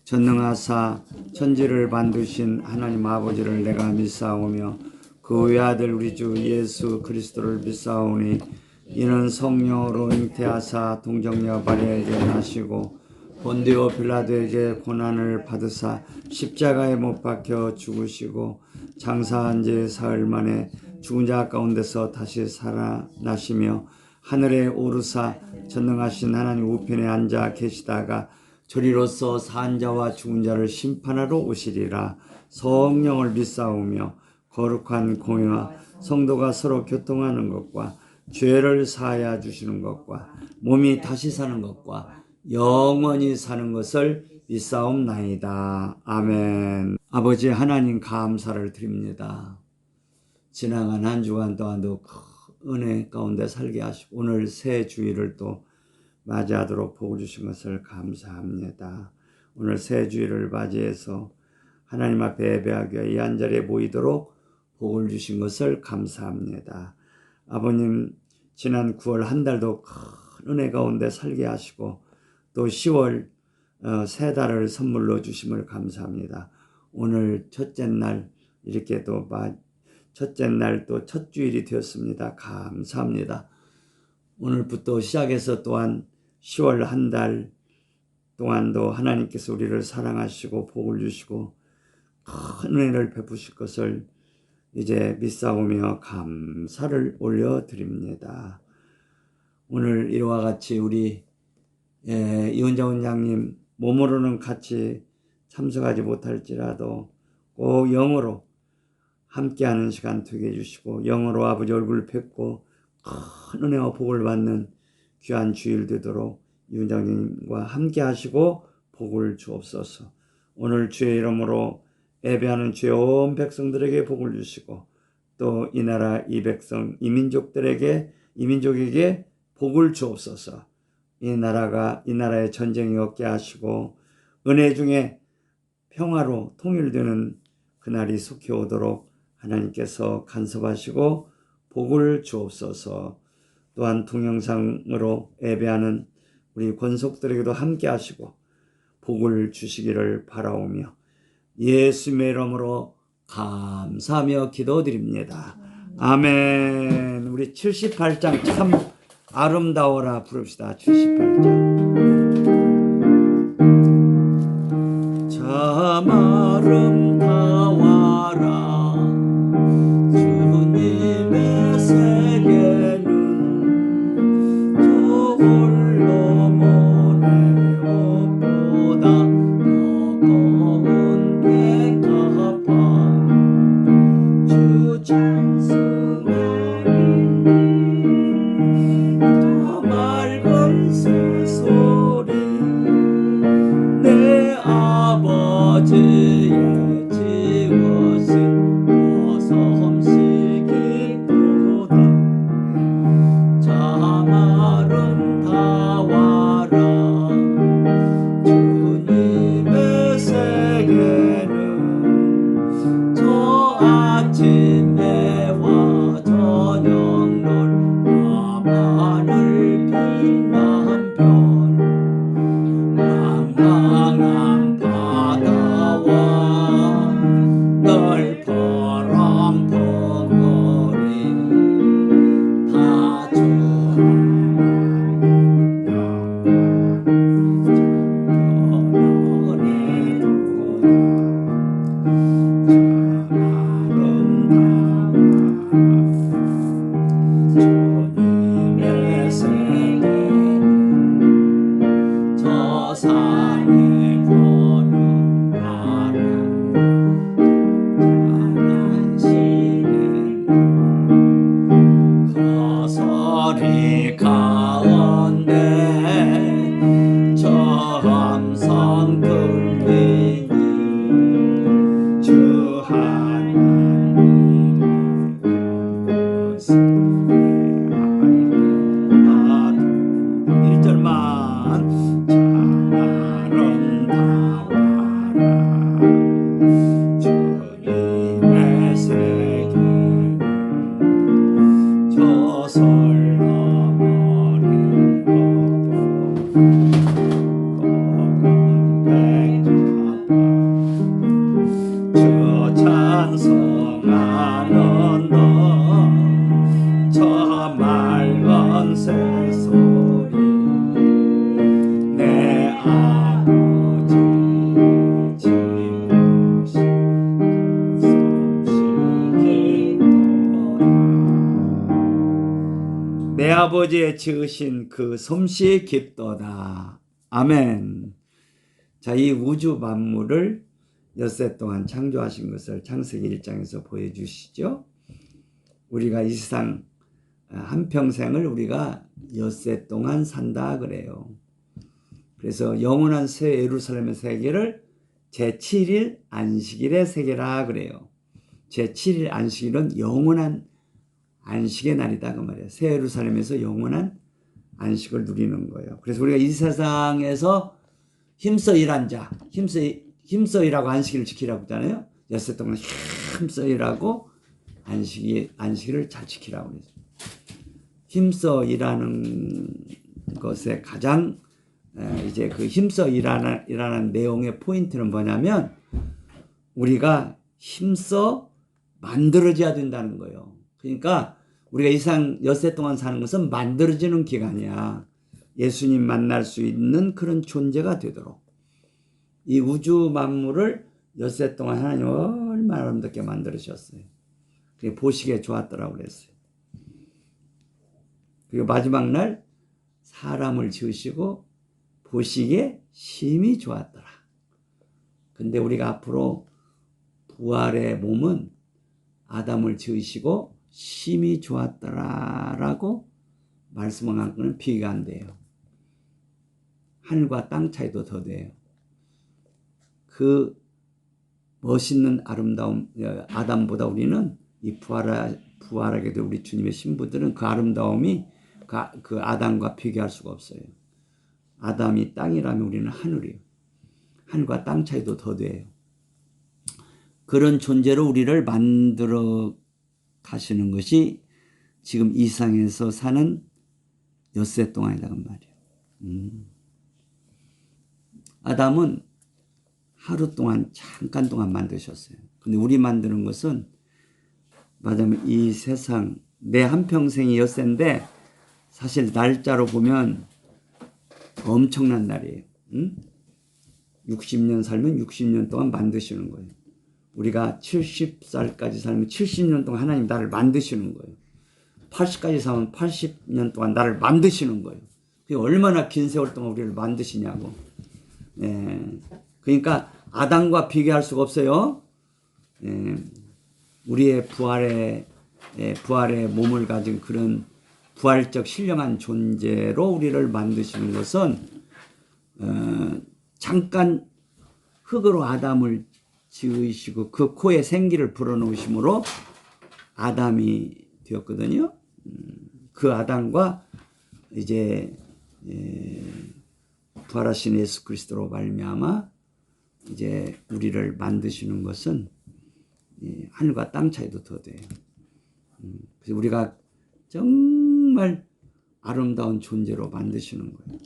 전능하사 천지를 만드신 하나님 아버지를 내가 믿사오며 그 외아들 우리 주 예수 그리스도를 믿사오니 이는 성령으로 잉태하사 동정녀 마리아에게 나시고 본디오 빌라도에게 고난을 받으사 십자가에 못 박혀 죽으시고 장사한 지 사흘 만에 죽은 자 가운데서 다시 살아나시며 하늘에 오르사 전능하신 하나님 우편에 앉아 계시다가 저리로서 산 자와 죽은 자를 심판하러 오시리라. 성령을 믿사오며 거룩한 공회와 성도가 서로 교통하는 것과 죄를 사하여 주시는 것과 몸이 다시 사는 것과 영원히 사는 것을 믿사옵나이다. 아멘. 아버지 하나님 감사를 드립니다. 지나간 한 주간 동안도 은혜 가운데 살게 하시고 오늘 새 주일을 또 맞이하도록 복을 주신 것을 감사합니다. 오늘 새 주일을 맞이해서 하나님 앞에 예배하기 위해 이 한 자리에 모이도록 복을 주신 것을 감사합니다. 아버님 지난 9월 한 달도 큰 은혜 가운데 살게 하시고 또 10월 새 달을 선물로 주심을 감사합니다. 오늘 첫째 날 이렇게 또 첫째 날 또 첫 주일이 되었습니다. 감사합니다. 오늘부터 시작해서 또한 10월 한 달 동안도 하나님께서 우리를 사랑하시고 복을 주시고 큰 은혜를 베푸실 것을 이제 믿사오며 감사를 올려드립니다. 오늘 이와 같이 우리 이원장 원장님 몸으로는 같이 참석하지 못할지라도 꼭 영으로 함께하는 시간 되게 해주시고 영으로 아버지 얼굴을 뵙고 큰 은혜와 복을 받는 귀한 주일 되도록 이원장님과 함께 하시고 복을 주옵소서. 오늘 주의 이름으로 예배하는 주의 온 백성들에게 복을 주시고 또 이 나라 이 백성 이 민족에게 복을 주옵소서. 이 나라에 전쟁이 없게 하시고 은혜 중에 평화로 통일되는 그날이 속히 오도록 하나님께서 간섭하시고 복을 주옵소서. 또한 동영상으로 예배하는 우리 권속들에게도 함께 하시고 복을 주시기를 바라오며 예수님의 이름으로 감사하며 기도드립니다. 아멘. 우리 78장 참 아름다워라 부릅시다. 78장 참 아름다워라 주님의 세계는 저 홀로 모래 옷보다 더거운 백합화 주 찬송하니 더 맑은 새소리 내 아버지의 지으신 어섬시 기쁘다 참 아름다워라 주님의 세계는 저 아침 해와 저녁 놀 밤하늘 빛난 별 망망한 바다와 넓어란 벙어리 다 주 하나님 주님의 세계는 저 산에 거룩하라 찬란 시내 거서리 가운데 저 함성 들리니 주 하나님의 것을 알고 1절만 참 아름다워라 주님의 세계는 저 설렁어리 만세 소리 내 아버지 지으신 내 아버지의 지으신 그 솜씨 깊도다. 아멘. 자, 이 우주 만물을 엿새 동안 창조하신 것을 창세기 1장에서 보여주시죠. 우리가 이 세상 한평생을 우리가 엿새 동안 산다 그래요. 그래서 영원한 새 예루살렘의 세계를 제7일 안식일의 세계라 그래요. 제7일 안식일은 영원한 안식의 날이다 그 말이에요. 새 예루살렘에서 영원한 안식을 누리는 거예요. 그래서 우리가 이 세상에서 힘써 일한 자, 힘써 일하고 안식일을 지키라고 했잖아요. 엿새 동안 힘써 일하고 안식일을 잘 지키라고 그랬어요. 힘써 일하는 것에 가장 이제 그 힘써 일하는 내용의 포인트는 뭐냐면 우리가 힘써 만들어져야 된다는 거예요. 그러니까 우리가 이 세상 엿새 동안 사는 것은 만들어지는 기간이야. 예수님 만날 수 있는 그런 존재가 되도록 이 우주 만물을 엿새 동안 하나님 얼마나 아름답게 만들으셨어요. 그게 보시기에 좋았더라고 그랬어요. 그리고 마지막 날 사람을 지으시고 보시기에 심히 좋았더라. 근데 우리가 앞으로 부활의 몸은 아담을 지으시고 심히 좋았더라라고 말씀한 거는 비교가 안 돼요. 하늘과 땅 차이도 더 돼요. 그 멋있는 아름다움 아담보다 우리는 이 부활하게 된 우리 주님의 신부들은 그 아름다움이 그 아담과 비교할 수가 없어요. 아담이 땅이라면 우리는 하늘이에요. 하늘과 땅 차이도 더 돼요. 그런 존재로 우리를 만들어 가시는 것이 지금 이 세상에서 사는 엿새 동안이다 그 말이에요. 아담은 하루 동안 잠깐 동안 만드셨어요. 근데 우리 만드는 것은 말하자면 이 세상 내 한평생이 엿새인데 사실 날짜로 보면 엄청난 날이에요. 60년 살면 60년 동안 만드시는 거예요. 우리가 70살까지 살면 70년 동안 하나님 나를 만드시는 거예요. 80까지 살면 80년 동안 나를 만드시는 거예요. 그게 얼마나 긴 세월 동안 우리를 만드시냐고. 그러니까 아담과 비교할 수가 없어요. 우리의 부활의 몸을 가진 그런 부활적 신령한 존재로 우리를 만드시는 것은 잠깐 흙으로 아담을 지으시고 그 코에 생기를 불어넣으심으로 아담이 되었거든요. 그 아담과 이제 부활하신 예수 그리스도로 말미암아 이제 우리를 만드시는 것은 하늘과 땅 차이도 더 돼요. 그래서 우리가 정말 아름다운 존재로 만드시는 거예요.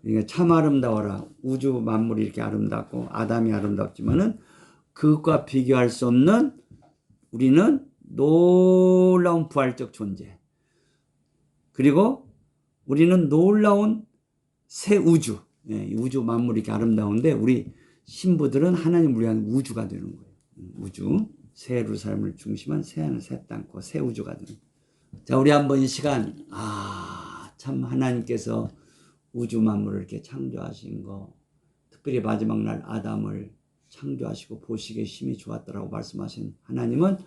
그러니까 참 아름다워라. 우주 만물이 이렇게 아름답고 아담이 아름답지만은 그것과 비교할 수 없는 우리는 놀라운 부활적 존재. 그리고 우리는 놀라운 새 우주. 우주 만물이 이렇게 아름다운데 우리 신부들은 하나님을 위한 우주가 되는 거예요. 우주. 새 예루살렘을 중심한 새 하늘, 새 땅과 새 우주가 되는 거예요. 자, 우리 한번 이 시간 참 하나님께서 우주 만물을 이렇게 창조하신 거, 특별히 마지막 날 아담을 창조하시고 보시기에 심히 좋았더라고 말씀하신 하나님은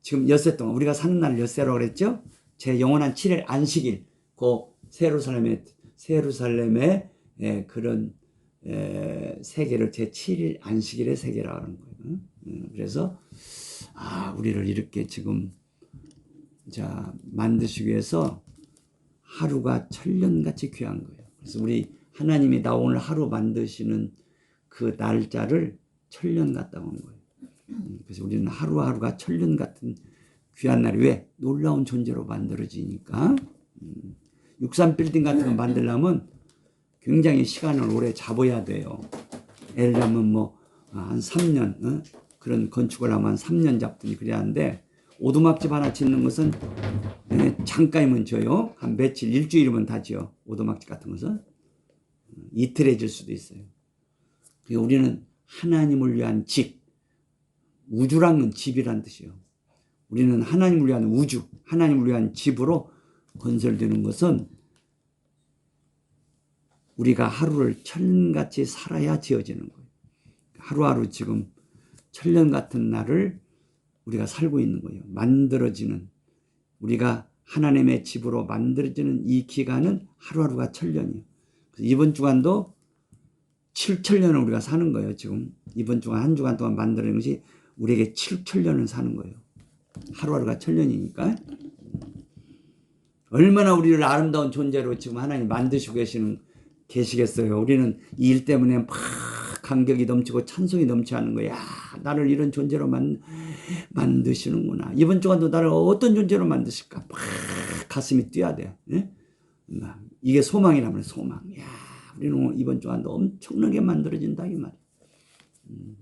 지금 엿새 동안 우리가 사는 날을 엿새라고 그랬죠. 제 영원한 7일 안식일 그 새 예루살렘의 그런 세계를 제 7일 안식일의 세계라고 하는 거예요. 그래서 우리를 이렇게 지금 만드시기 위해서 하루가 천년같이 귀한 거예요. 그래서 우리 하나님이 나 오늘 하루 만드시는 그 날짜를 천년 같다고 한 거예요. 그래서 우리는 하루하루가 천년 같은 귀한 날이 왜? 놀라운 존재로 만들어지니까. 63 빌딩 같은 거 만들려면 굉장히 시간을 오래 잡아야 돼요. 예를 들면 한 3년 그런 건축을 하면 3년 잡더니 그래야 하는데 오두막집 하나 짓는 것은 잠깐이면 줘요. 한 며칠, 일주일이면 다 지어. 오두막집 같은 것은 이틀에 질 수도 있어요. 우리는 하나님을 위한 집, 우주란 건 집이란 뜻이에요. 우리는 하나님을 위한 우주, 하나님을 위한 집으로 건설되는 것은 우리가 하루를 천년같이 살아야 지어지는 거예요. 하루하루 지금 천년 같은 날을 우리가 살고 있는 거예요. 만들어지는, 우리가 하나님의 집으로 만들어지는 이 기간은 하루하루가 천년이에요. 이번 주간도 7천년을 우리가 사는 거예요. 지금 이번 주간 한 주간 동안 만드는 것이 우리에게 7천년을 사는 거예요. 하루하루가 천년이니까. 얼마나 우리를 아름다운 존재로 지금 하나님 만드시고 계시겠어요. 우리는 이 일 때문에 막 감격이 넘치고 찬송이 넘치는 거야. 나를 이런 존재로 만드시는구나. 이번 주간도 나를 어떤 존재로 만드실까? 막 가슴이 뛰어야 돼. 예? 이게 소망이라면 소망. 야, 우리는 이번 주간도 엄청나게 만들어진다 이 말.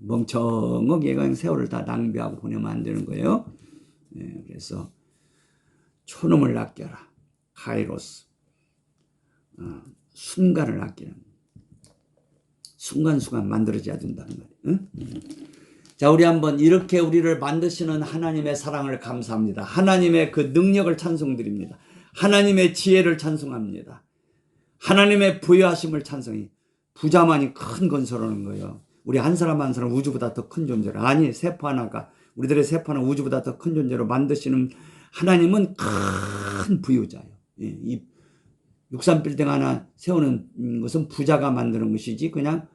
멍청하게 그냥 세월을 다 낭비하고 보내면 안 되는 거예요. 예, 그래서 초놈을 아껴라. 카이로스. 순간을 아끼는. 순간순간 만들어져야 된다는 말이에요. 응? 자, 우리 한번 이렇게 우리를 만드시는 하나님의 사랑을 감사합니다. 하나님의 그 능력을 찬송드립니다. 하나님의 지혜를 찬송합니다. 하나님의 부여하심을 찬송해. 부자만이 큰 건설하는 거예요. 우리 한 사람 한 사람 우주보다 더 큰 존재로, 아니 세포 하나가 우리들의 세포 하나 우주보다 더 큰 존재로 만드시는 하나님은 큰 부유자예요. 이 63빌딩 하나 세우는 것은 부자가 만드는 것이지 그냥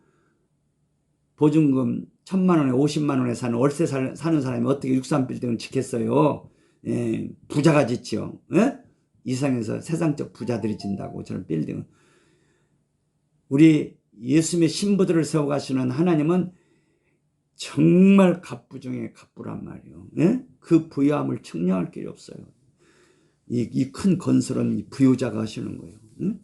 보증금 1,000만 원에 50만 원에 사는 월세 사는 사람이 어떻게 63빌딩을 짓겠어요. 예, 부자가 짓지요. 예? 이상에서 세상적 부자들이 진다고 저런 빌딩은. 우리 예수님의 신부들을 세워가시는 하나님은 정말 갑부 중에 갑부란 말이에요. 예? 그 부유함을 측량할 길이 없어요. 이 큰 건설은 부유자가 하시는 거예요. 응?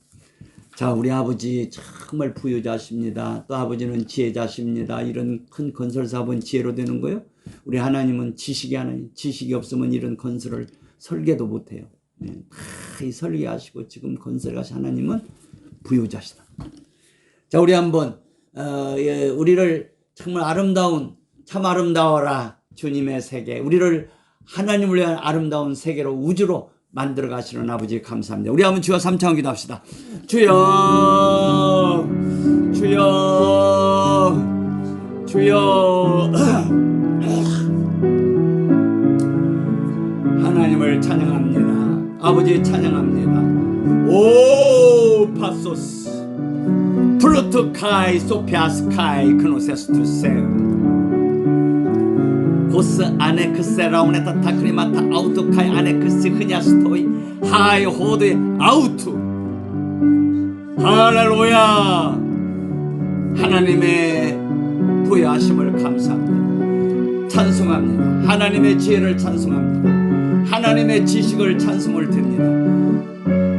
자, 우리 아버지 정말 부유자십니다. 또 아버지는 지혜자십니다. 이런 큰 건설 사업은 지혜로 되는 거예요. 우리 하나님은 지식이 없으면 이런 건설을 설계도 못해요. 다 이 설계하시고 지금 건설하신 하나님은 부유자시다. 자, 우리 한번 우리를 정말 참 아름다워라 주님의 세계, 우리를 하나님을 위한 아름다운 세계로 우주로 만들어 가시는 아버지 감사합니다. 우리 한번 주여 삼창 기도합시다. 주여, 주여, 주여. 하나님을 찬양합니다. 아버지 찬양합니다. 오 파소스 플루토카이 소피아스카이 크노세스투세 고스 아네크세라우네타 타크리마타 아우토카이 아네크스 흐냐스토이 하이 호드의 아우투. 할렐루야. 하나님의 부여하심을 감사합니다. 찬송합니다. 하나님의 지혜를 찬송합니다. 하나님의 지식을 찬송을 드립니다.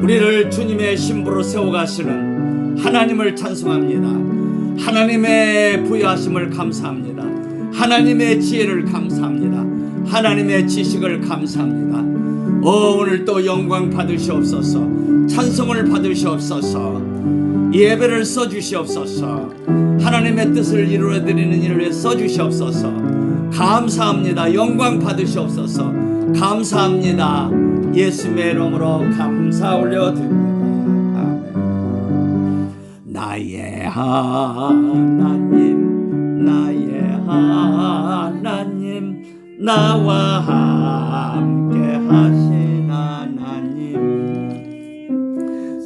우리를 주님의 신부로 세워가시는 하나님을 찬송합니다. 하나님의 부여하심을 감사합니다. 하나님의 지혜를 감사합니다. 하나님의 지식을 감사합니다. 오늘 또 영광 받으시옵소서. 찬송을 받으시옵소서. 예배를 써주시옵소서. 하나님의 뜻을 이루어드리는 일을 위해 써주시옵소서. 감사합니다. 영광 받으시옵소서. 감사합니다. 예수의 이름으로 감사 올려드립니다. 아멘. 나의 하나님, 나의 하나님, 나와 함께 하신 하나님,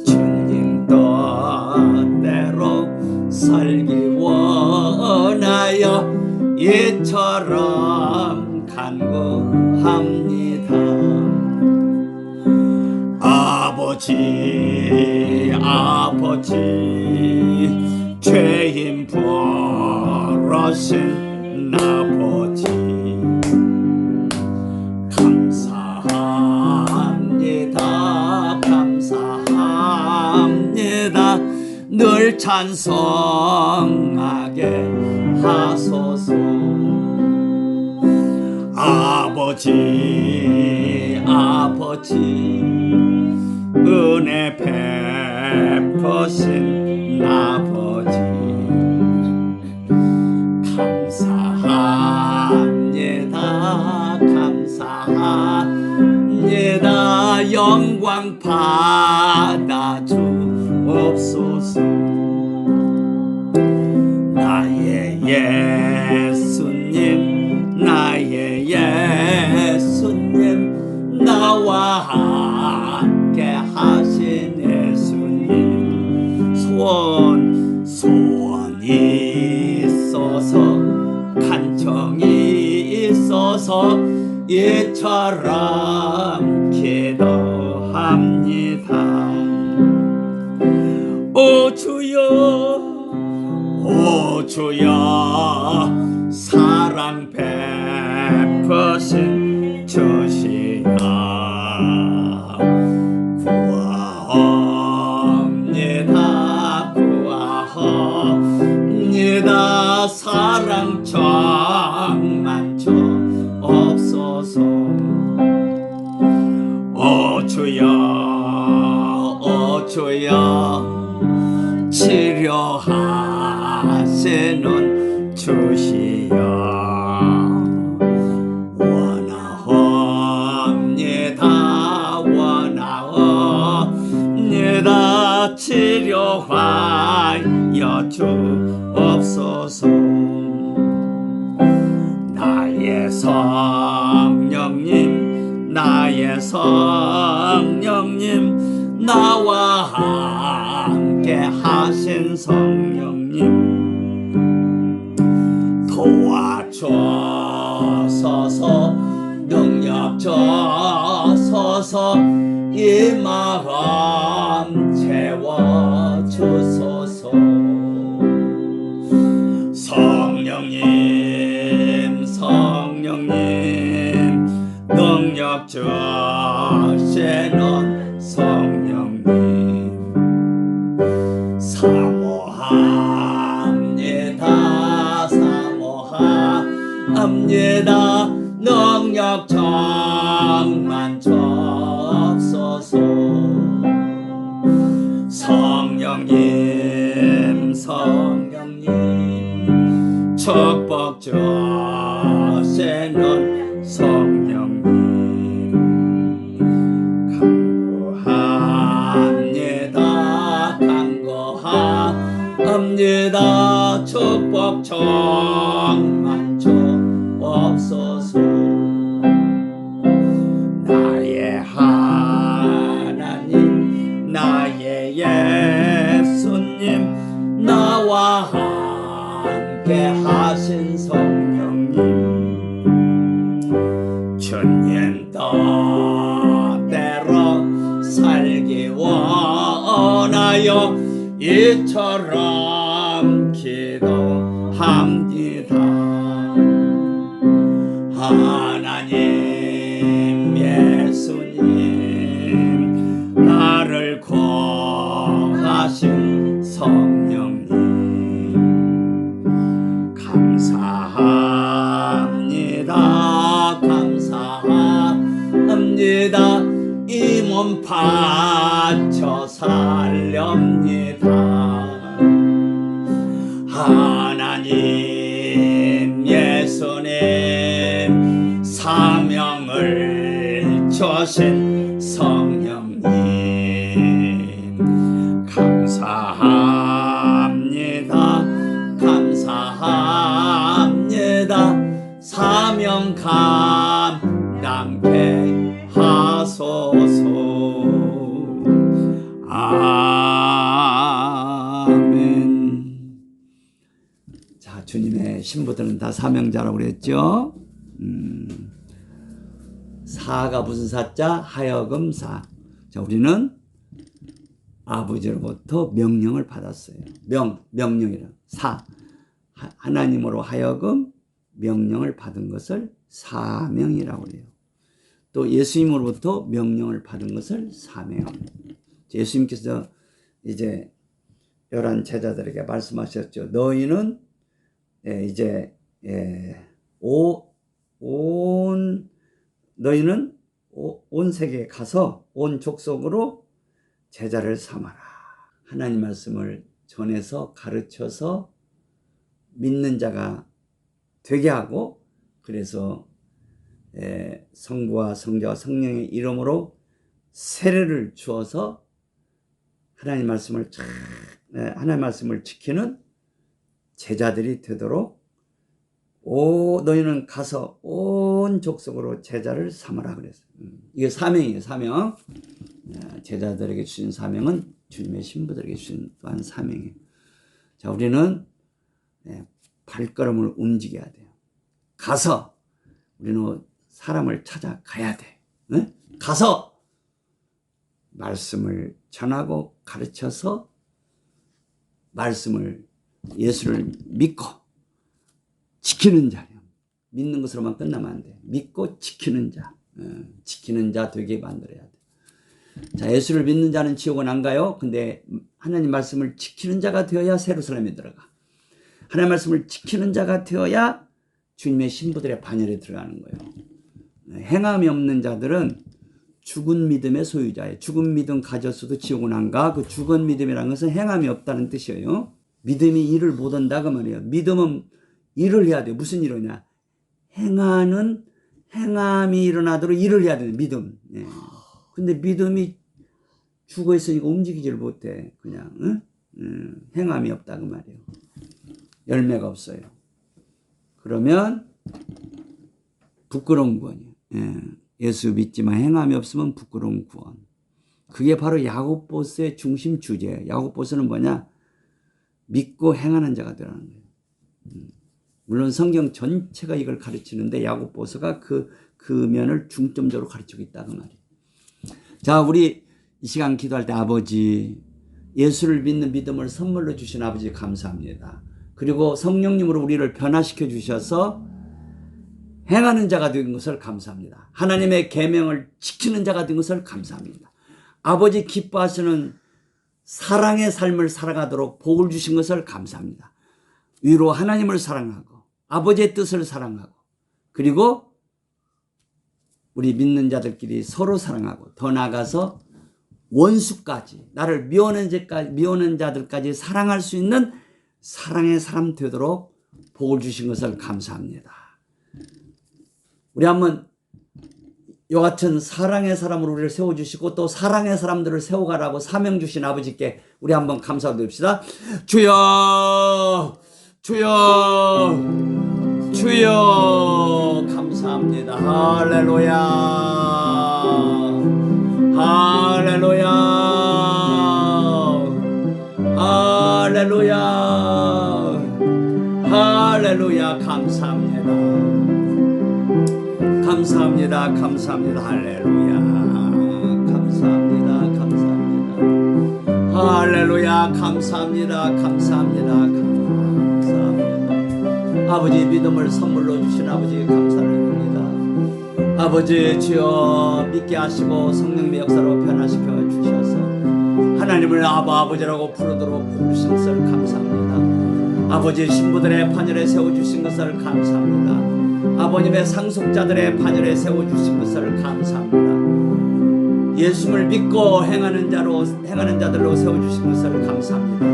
주님 뜻대로 살기 원하여 이처럼 간구합니다. 아버지, 아버지, 죄인 버러신 아버지 감사합니다. 감사합니다. 늘 찬송하게 하소서. 아버지, 아버지 은혜 베푸신 아버지 감사합니다 감사합니다 영광 받아 주옵소서 나의 예수님 나의 예수님 나와 함께 하신 예수님 소원이 있어서 간청이 있어서 이처럼 기도합니다. 오 주여 사랑 베푸신 주시여 구하옵니다 사랑 정만 주옵소서 오 주여 치료하시는 주시여 원하옵니다 치료하여 주옵소서 나의 성령님 나와 함께 하신 성령님 도와주소서 능력 주소서 이 마음 채워주소서 성령님 능력 주시는 성령님 사모합니다 능력 정만 주옵소서 성령님 축복 주시는 성령님 간구합니다 축복 정만 주옵소서 나의 하나님 나의 예수님 나와 함께 하신 성령님 주님 뜻대로 살기 원하여 이처럼 기도합니다. 하나님 예수님 나를 구하신 성령님 감사합니다 이 몸 바쳐 살렵니다 하나님 예수님 사명을 주신 성령님 감사합니다 사명 감당케 하소서 아멘. 자, 주님의 신부들은 다 사명자라고 그랬죠. 사가 무슨 사자? 하여금 사. 자, 우리는 아버지로부터 명령을 받았어요. 명령이라 사. 하나님으로 하여금 명령을 받은 것을 사명이라고 그래요. 또 예수님으로부터 명령을 받은 것을 사명. 예수님께서 이제 11 제자들에게 말씀하셨죠. 너희는 이제 너희는 온 세계에 가서 온 족속으로 제자를 삼아라. 하나님 말씀을 전해서 가르쳐서 믿는 자가 되게 하고, 그래서 성부와 성자와 성령의 이름으로 세례를 주어서 하나님 말씀을 지키는 제자들이 되도록 너희는 가서 온 족속으로 제자를 삼아라 그랬어요. 이게 사명이에요. 사명. 제자들에게 주신 사명은 주님의 신부들에게 주신 또한 사명이에요. 자, 우리는 발걸음을 움직여야 돼요. 가서 우리는 사람을 찾아가야 돼. 가서 말씀을 전하고 가르쳐서 말씀을, 예수를 믿고 지키는 자예요. 믿는 것으로만 끝나면 안 돼. 믿고 지키는 자. 지키는 자 되게 만들어야 돼. 자, 예수를 믿는 자는 지옥은 안 가요. 근데 하나님 말씀을 지키는 자가 되어야 예루살렘에 들어가. 하나님 말씀을 지키는 자가 되어야 주님의 신부들의 반열에 들어가는 거예요. 행함이 없는 자들은 죽은 믿음의 소유자예요. 죽은 믿음 가졌어도 지옥은 안 가. 그 죽은 믿음이라는 것은 행함이 없다는 뜻이에요. 믿음이 일을 못 한다 그 말이에요. 믿음은 일을 해야 돼요. 무슨 일이냐? 행함이 일어나도록 일을 해야 돼요. 믿음. 근데 믿음이 죽어 있으니까 움직이지를 못해. 그냥 행함이 없다 그 말이에요. 열매가 없어요. 그러면 부끄러운 구원이에요. 예수 믿지만 행함이 없으면 부끄러운 구원. 그게 바로 야고보서의 중심 주제예요. 야고보서는 뭐냐? 믿고 행하는 자가 되라는 거예요. 물론 성경 전체가 이걸 가르치는데 야고보서가 그 면을 중점적으로 가르치고 있다 그 말이에요. 자, 우리 이 시간 기도할 때 아버지, 예수를 믿는 믿음을 선물로 주신 아버지 감사합니다. 그리고 성령님으로 우리를 변화시켜 주셔서 행하는 자가 된 것을 감사합니다. 하나님의 계명을 지키는 자가 된 것을 감사합니다. 아버지 기뻐하시는 사랑의 삶을 살아가도록 복을 주신 것을 감사합니다. 위로 하나님을 사랑하고 아버지의 뜻을 사랑하고, 그리고 우리 믿는 자들끼리 서로 사랑하고, 더 나아가서 원수까지, 나를 미워하는 자들까지 사랑할 수 있는 사랑의 사람 되도록 복을 주신 것을 감사합니다. 우리 한번 이와 같은 사랑의 사람으로 우리를 세워주시고 또 사랑의 사람들을 세워가라고 사명 주신 아버지께 우리 한번 감사드립시다. 주여, 주여, 주여, 감사합니다. 할렐루야, 할렐루야, 할렐루야, 할렐루야. 감사합니다. 감사합니다. 감사합니다. 할렐루야. 감사합니다. 감사합니다. 할렐루야. 감사합니다. 감사합니다. 감사합니다. 아버지 믿음을 선물로 주신 아버지 감사를 드립니다. 아버지 주여 믿게 하시고 성령의 역사로 변화시켜 주셔서 하나님을 아버지라고 부르도록 부르신 것을 감사합니다. 아버지 신부들의 반열에 세워주신 것을 감사합니다. 아버님의 상속자들의 반열에 세워주신 것을 감사합니다. 예수를 믿고 행하는 자들로 세워주신 것을 감사합니다.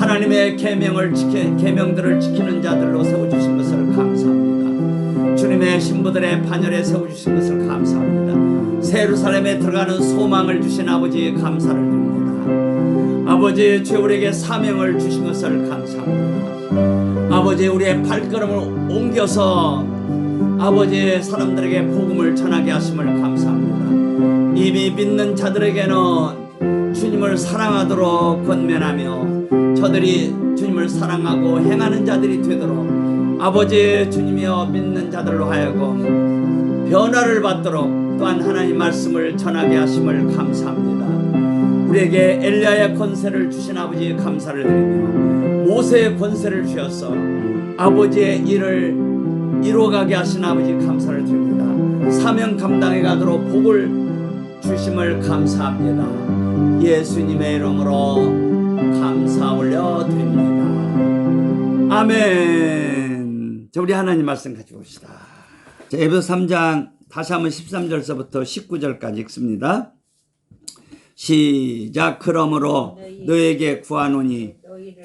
하나님의 계명들을 지키는 자들로 세워주신 것을 감사합니다. 주님의 신부들의 반열에 세워주신 것을 감사합니다. 새 예루살렘에 들어가는 소망을 주신 아버지 감사를 드립니다. 아버지 주 우리에게 사명을 주신 것을 감사합니다. 아버지 우리의 발걸음을 옮겨서 아버지 사람들에게 복음을 전하게 하심을 감사합니다. 이미 믿는 자들에게는 주님을 사랑하도록 권면하며 저들이 주님을 사랑하고 행하는 자들이 되도록 아버지 주님이여 믿는 자들로 하여금 변화를 받도록 또한 하나님 말씀을 전하게 하심을 감사합니다. 우리에게 엘리야의 권세를 주신 아버지 감사를 드리며 모세의 권세를 주셔서 아버지의 일을 이루어가게 하신 아버지 감사를 드립니다. 사명 감당해 가도록 복을 주심을 감사합니다. 예수님의 이름으로 감사 올려드립니다. 아멘. 자, 우리 하나님 말씀 가지고 옵시다. 자, 에베소 3장 다시 한번 13절서부터 19절까지 읽습니다. 시작. 그러므로 너에게 구하노니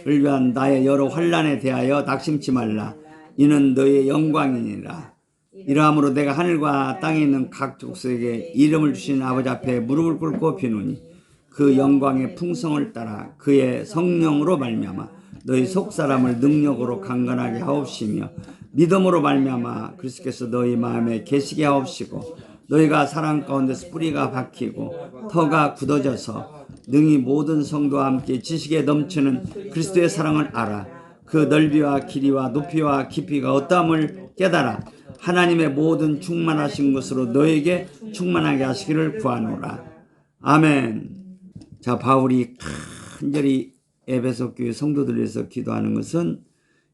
를 위한 나의 여러 환난에 대하여 낙심치 말라. 이는 너의 영광이니라. 이러함으로 내가 하늘과 땅에 있는 각 족속에게 이름을 주신 아버지 앞에 무릎을 꿇고 비노니 그 영광의 풍성을 따라 그의 성령으로 말미암아 너희 속사람을 능력으로 강건하게 하옵시며 믿음으로 말미암아 그리스도께서 너희 마음에 계시게 하옵시고 너희가 사랑 가운데서 뿌리가 박히고 터가 굳어져서 능히 모든 성도와 함께 지식에 넘치는 그리스도의 사랑을 알아 그 넓이와 길이와 높이와 깊이가 어떠함을 깨달아 하나님의 모든 충만하신 것으로 너에게 충만하게 하시기를 구하노라. 아멘. 자, 바울이 간절히 에베소 교회 성도들 위해서 기도하는 것은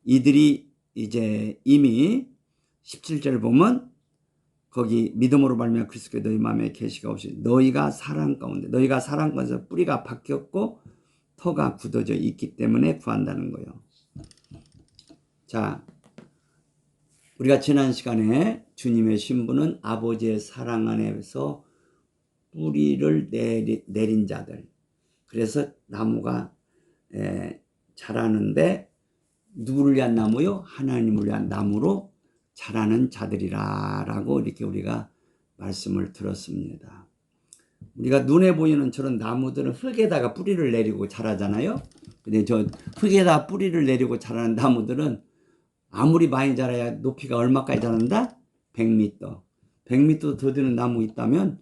이들이 이제 이미 17절 보면 거기 믿음으로 말미암아 그리스도께 너희 마음에 계시가 없이 너희가 사랑 가운데서 뿌리가 박혔고 터가 굳어져 있기 때문에 구한다는 거예요. 자, 우리가 지난 시간에 주님의 신부는 아버지의 사랑 안에서 뿌리를 내린 자들. 그래서 나무가 자라는데 누구를 위한 나무요? 하나님을 위한 나무로 자라는 자들이라고 이렇게 우리가 말씀을 들었습니다. 우리가 눈에 보이는 저런 나무들은 흙에다가 뿌리를 내리고 자라잖아요. 근데 저 흙에다 뿌리를 내리고 자라는 나무들은 아무리 많이 자라야 높이가 얼마까지 자란다? 100m. 100m 더 되는 나무 있다면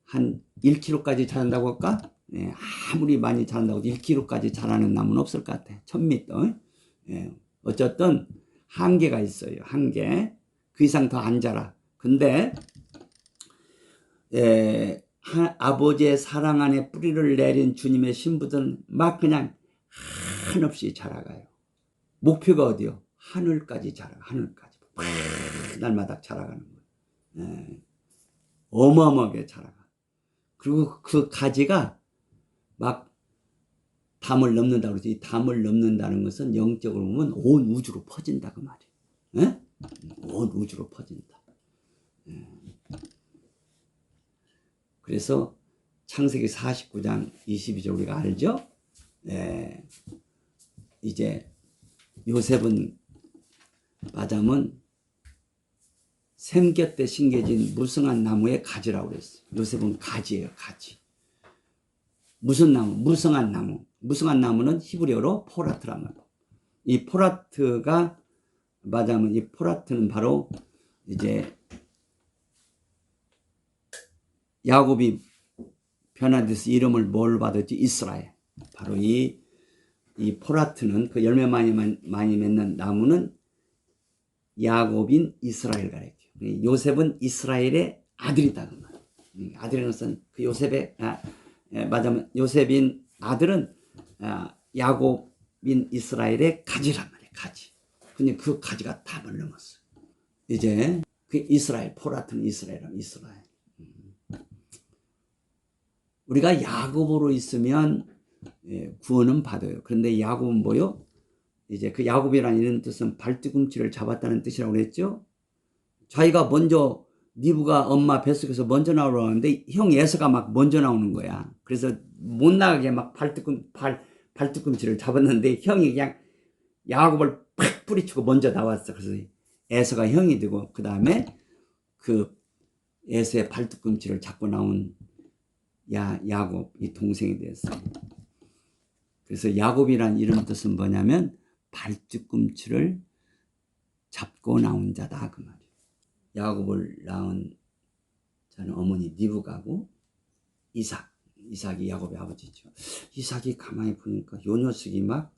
한 1km까지 자란다고 할까? 네, 아무리 많이 자란다고 1km까지 자라는 나무는 없을 것 같아. 1000m. 네, 어쨌든 한계가 있어요. 한계. 그 이상 더 안 자라. 근데 아버지의 사랑 안에 뿌리를 내린 주님의 신부들은 막 그냥 한없이 자라가요. 목표가 어디요? 하늘까지 자라가. 하늘까지. 날마다 자라가는 거예요. 어마어마하게 자라가. 그리고 그 가지가 막 담을 넘는다고 그러지. 이 담을 넘는다는 것은 영적으로 보면 온 우주로 퍼진다 그 말이에요. 온 우주로 퍼진다. 그래서 창세기 49장 22절 우리가 알죠? 이제 요셉은 맞으면 샘곁에 심겨진 무성한 나무의 가지라고 그랬어요. 요셉은 가지예요. 가지. 무슨 나무? 무성한 나무. 무성한 나무는 히브리어로 포라트란 말이에요. 이 포라트가 맞으면 이 포라트는 바로 이제 야곱이 변화돼서 이름을 뭘 받았지? 이스라엘. 바로 이 포라트는 그 열매 많이 맺는 나무는 야곱인 이스라엘 가르쳐요. 요셉은 이스라엘의 아들이다 그 말이에요. 아들이라는 것은 그 요셉의 맞으면 요셉인 아들은 야곱인 이스라엘의 가지란 말이에요. 가지. 근데 그 가지가 담을 넘었어요. 이제 그 이스라엘 포라트는 이스라엘. 우리가 야곱으로 있으면 구원은 받아요. 그런데 야곱은 뭐요? 이제 그 야곱이라는 이런 뜻은 발뒤꿈치를 잡았다는 뜻이라고 그랬죠. 자기가 먼저 니브가 엄마 뱃속에서 먼저 나오려는데 형 에서가 막 먼저 나오는 거야. 그래서 못 나가게 막 발뒤꿈치를 잡았는데 형이 그냥 야곱을 팍 뿌리치고 먼저 나왔어. 그래서 에서가 형이 되고 그 다음에 그 에서의 발뒤꿈치를 잡고 나온 야곱이 동생이 됐어요. 그래서 야곱이란 이름 뜻은 뭐냐면 발뒤꿈치를 잡고 나온 자다 그 말이에요. 야곱을 낳은 자는 어머니 니브가고 이삭이 야곱의 아버지죠. 이삭이 가만히 보니까 요 녀석이 막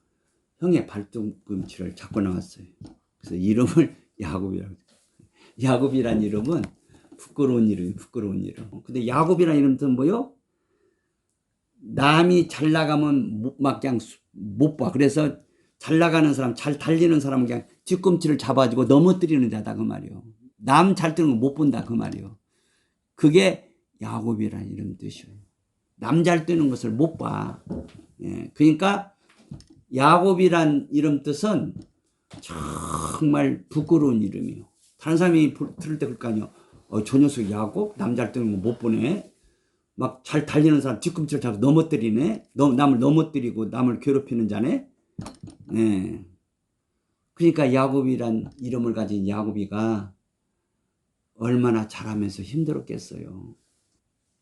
형의 발뒤꿈치를 잡고 나왔어요. 그래서 이름을 야곱이라고 해요. 야곱이란 이름은 부끄러운 이름. 근데 야곱이란 이름은 뭐요? 남이 잘 나가면 막 그냥 못 봐. 그래서 잘 나가는 사람, 잘 달리는 사람은 그냥 뒤꿈치를 잡아주고 넘어뜨리는 자다 그 말이요. 남 잘 뛰는 거 못 본다 그 말이요. 그게 야곱이라는 이름 뜻이에요. 남 잘 뛰는 것을 못 봐. 그러니까 야곱이란 이름 뜻은 정말 부끄러운 이름이에요. 다른 사람이 들을 때 그럴 거 아니에요. 저 녀석 야곱 남자를 뜨는 거 못 보네. 막 잘 달리는 사람 뒤꿈치를 잡고 넘어뜨리네. 남을 넘어뜨리고 남을 괴롭히는 자네. 예. 그러니까 야곱이란 이름을 가진 야곱이가 얼마나 잘하면서 힘들었겠어요.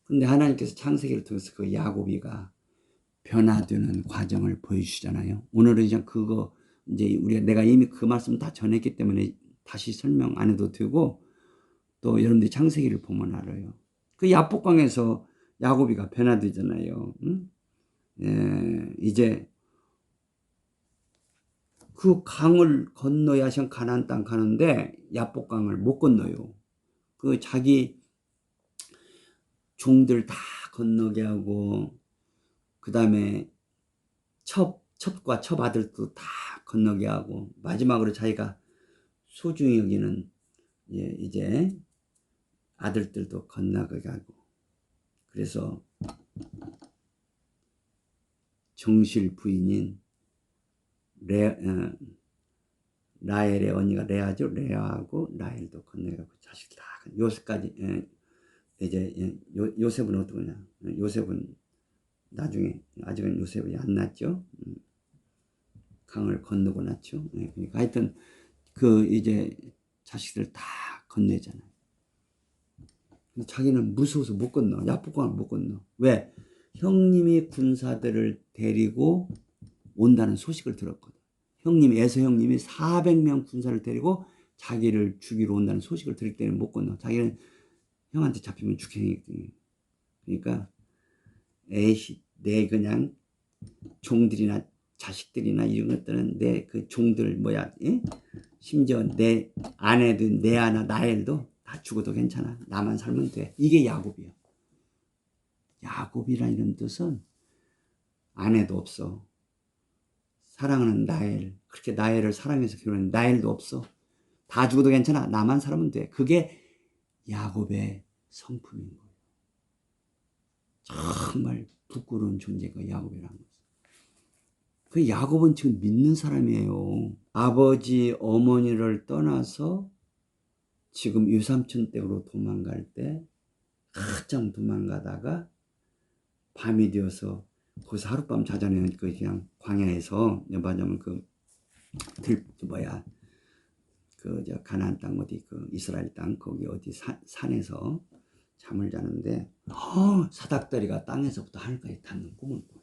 근데 하나님께서 창세기를 통해서 그 야곱이가 변화되는 과정을 보여주시잖아요. 오늘은 이제 그거 이제 내가 이미 그 말씀 다 전했기 때문에 다시 설명 안 해도 되고, 또 여러분들이 창세기를 보면 알아요. 그 야복강에서 야곱이가 변화되잖아요. 응? 예, 이제 그 강을 건너야 가나안 땅 가는데 야복강을 못 건너요. 그 자기 종들 다 건너게 하고, 그 다음에 첩과 첩 아들도 다 건너게 하고, 마지막으로 자기가 소중히 여기는 이제 아들들도 건너게 하고, 그래서 정실 부인인 라헬의 언니가 레아죠. 레아하고 라헬도 건너가고 자식 다 요셉까지. 이제 요셉은 어떠냐? 요셉은 나중에 아직은 요셉이 안 났죠. 강을 건너고 났죠. 그러니까 하여튼 그 이제 자식들 다 건네잖아요. 근데 자기는 무서워서 못 건너. 야복강을 못 건너. 왜? 형님이 군사들을 데리고 온다는 소식을 들었거든. 에서 형님이 400명 군사를 데리고 자기를 죽이러 온다는 소식을 들었기 때문에 못 건너. 자기는 형한테 잡히면 죽행이거든요. 그러니까 내 그냥 종들이나 자식들이나 이런 것들은 내 그 종들 예? 심지어 내 아내든 내 아나 나엘도 다 죽어도 괜찮아. 나만 살면 돼. 이게 야곱이야. 야곱이라는 이런 뜻은 아내도 없어. 사랑하는 나엘, 그렇게 나엘을 사랑해서 결혼한 나엘도 없어. 다 죽어도 괜찮아. 나만 살면 돼. 그게 야곱의 성품인 거예요. 정말 부끄러운 존재가 야곱이라는 거죠. 그 야곱은 지금 믿는 사람이에요. 아버지 어머니를 떠나서 지금 유삼촌 댁으로 도망갈 때 한참 도망가다가 밤이 되어서 거기서 하룻밤 자자는 그 그냥 광야에서 말하자면 가나안 땅 어디 이스라엘 땅 거기 어디 산에서 잠을 자는데 사닥다리가 땅에서부터 하늘까지 닿는 꿈을 꿔요.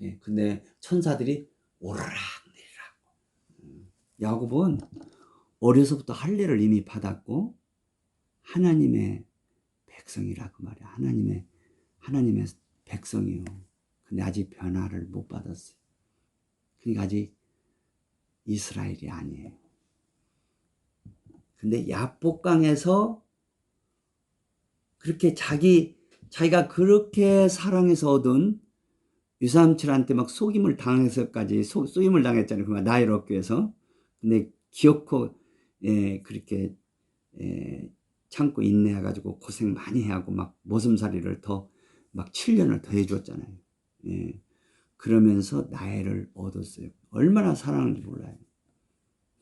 예, 근데 천사들이 오르락 내리락. 야곱은 어려서부터 할례를 이미 받았고 하나님의 백성이라 그 말이야. 하나님의 백성이요. 근데 아직 변화를 못 받았어요. 그러니까 아직 이스라엘이 아니에요. 근데 야복강에서 그렇게 자기가 그렇게 사랑해서 얻은 유삼칠한테 막 속임을 당해서까지 속임을 당했잖아요. 그 나일 얻기 위해서. 근데 기어코 그렇게 참고 인내해가지고 고생 많이 해하고 막 모슴살이를 막 7년을 더 해줬잖아요. 그러면서 나엘을 얻었어요. 얼마나 사랑하는지 몰라요.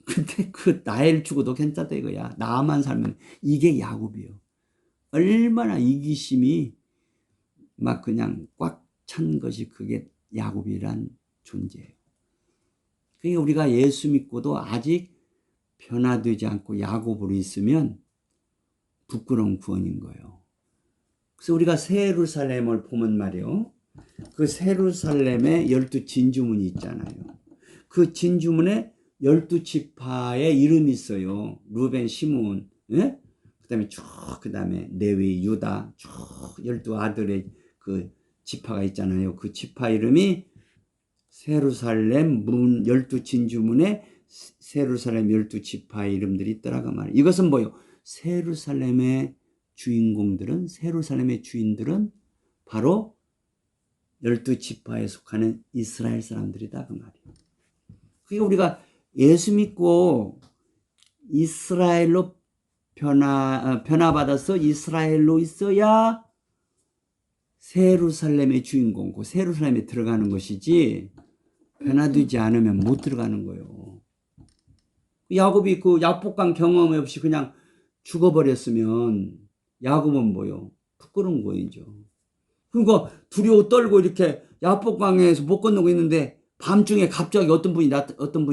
근데 그 나엘 죽어도 괜찮다 이거야. 나만 살면. 이게 야곱이요. 얼마나 이기심이 막 그냥 꽉 찬 것이 그게 야곱이란 존재예요. 그러니까 우리가 예수 믿고도 아직 변화되지 않고 야곱으로 있으면 부끄러운 구원인 거예요. 그래서 우리가 새 예루살렘을 보면 말이요. 그 새 예루살렘에 12 진주문이 있잖아요. 그 진주문에 12지파의 이름이 있어요. 루벤, 시므온, 예? 그 다음에 레위, 유다, 쭉 12아들의 그 지파가 있잖아요. 그 지파 이름이 새 예루살렘 문 12 진주문에 새 예루살렘 12지파의 이름들이 있더라고 말이에요. 이것은 뭐예요? 새 예루살렘의 주인공들은, 새 예루살렘의 주인들은 바로 12지파에 속하는 이스라엘 사람들이다 그 말이에요. 그러니까 우리가 예수 믿고 이스라엘로 변화받아서 이스라엘로 있어야 새 예루살렘의 주인공고 새 예루살렘에 들어가는 것이지, 변화되지 않으면 못 들어가는 거예요. 야곱이 그 야복강 경험 없이 그냥 죽어버렸으면 야곱은 뭐요? 부끄러운 거이죠. 그러니까 두려워 떨고 이렇게 야복강에서 못 건너고 있는데 밤중에 갑자기 어떤 분이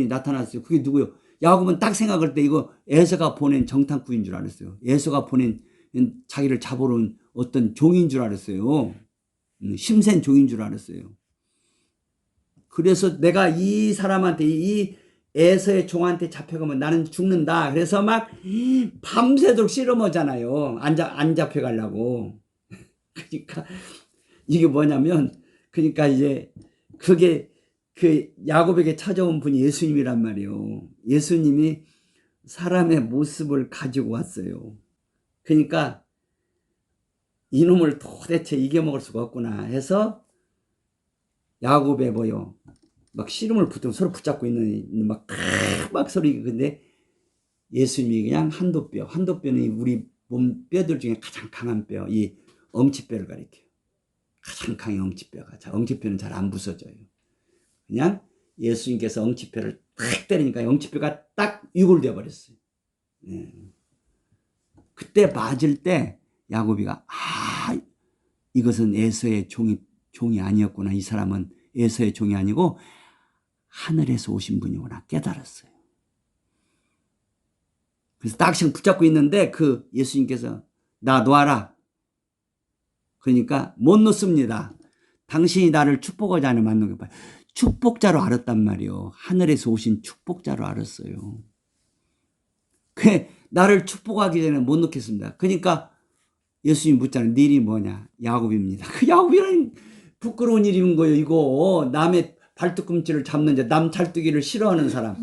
나타났어요. 그게 누구요? 야곱은 딱 생각할 때 이거 에서가 보낸 정탐꾼인 줄 알았어요. 에서가 보낸 자기를 잡으러 온 어떤 종인 줄 알았어요. 심센 종인 줄 알았어요. 그래서 내가 이 사람한테, 이 에서의 종한테 잡혀가면 나는 죽는다. 그래서 막 밤새도록 씨름하잖아요. 안 잡혀가려고. 그러니까 이게 뭐냐면, 그러니까 이제 그게 그 야곱에게 찾아온 분이 예수님이란 말이에요. 예수님이 사람의 모습을 가지고 왔어요. 그러니까 이놈을 도대체 이겨먹을 수가 없구나 해서 야곱에 뭐요? 막 씨름을 붙들고 서로 붙잡고 있는 막 소리. 근데 예수님이 그냥 한도뼈는 우리 몸 뼈들 중에 가장 강한 뼈, 이 엄지뼈를 가리켜요. 가장 강한 엄지뼈가. 엄지뼈는 잘 안 부서져요. 그냥 예수님께서 엄지뼈를 탁 때리니까 엄지뼈가 딱 유골되어 버렸어요. 예. 그때 맞을 때 야곱이가 이것은 에서의 종이 아니었구나. 이 사람은 에서의 종이 아니고 하늘에서 오신 분이구나 깨달았어요. 그래서 딱씩 붙잡고 있는데 그 예수님께서 나 놔라. 그러니까 못 놓습니다. 당신이 나를 축복하지 않으면 안 놓게 봐요. 축복자로 알았단 말이요. 하늘에서 오신 축복자로 알았어요. 그 나를 축복하기 전에 못 놓겠습니다. 그러니까 예수님이 묻잖아요. 네 이름이 뭐냐? 야곱입니다. 그 야곱이라는 부끄러운 일인 거예요. 이거 남의 발뒤꿈치를 잡는 자, 남 잘뜨기를 싫어하는 사람,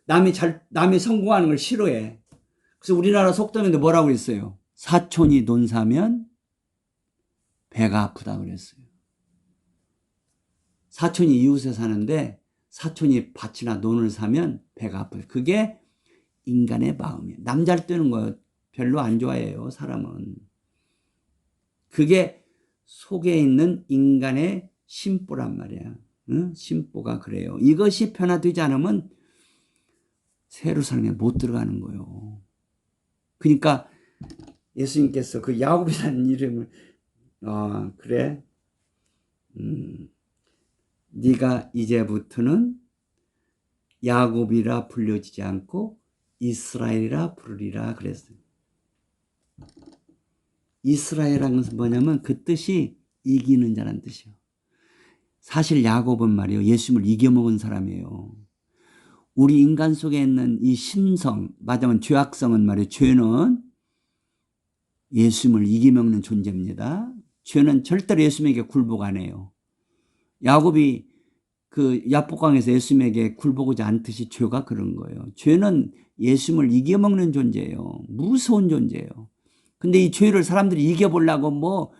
남이 성공하는 걸 싫어해. 그래서 우리나라 속담인데 뭐라고 했어요? 사촌이 논 사면 배가 아프다 그랬어요. 사촌이 이웃에 사는데 사촌이 밭이나 논을 사면 배가 아파요. 그게 인간의 마음이에요. 남 잘 뜨는 거 별로 안 좋아해요, 사람은. 그게 속에 있는 인간의 심보란 말이야. 응? 심보가 그래요. 이것이 변화되지 않으면 새로 삶에 못 들어가는 거예요. 그러니까 예수님께서 그 야곱이라는 이름을 그래? 네가 이제부터는 야곱이라 불려지지 않고 이스라엘이라 부르리라 그랬어요. 이스라엘이라는 것은 뭐냐면 그 뜻이 이기는 자란 뜻이요. 사실 야곱은 말이요, 예수님을 이겨먹은 사람이에요. 우리 인간 속에 있는 이 심성, 맞으면 죄악성은 말이에요. 죄는 예수님을 이겨먹는 존재입니다. 죄는 절대로 예수님에게 굴복 안 해요. 야곱이 그 야복강에서 예수님에게 굴복하지 않듯이 죄가 그런 거예요. 죄는 예수님을 이겨먹는 존재예요. 무서운 존재예요. 근데 이 죄를 사람들이 이겨보려고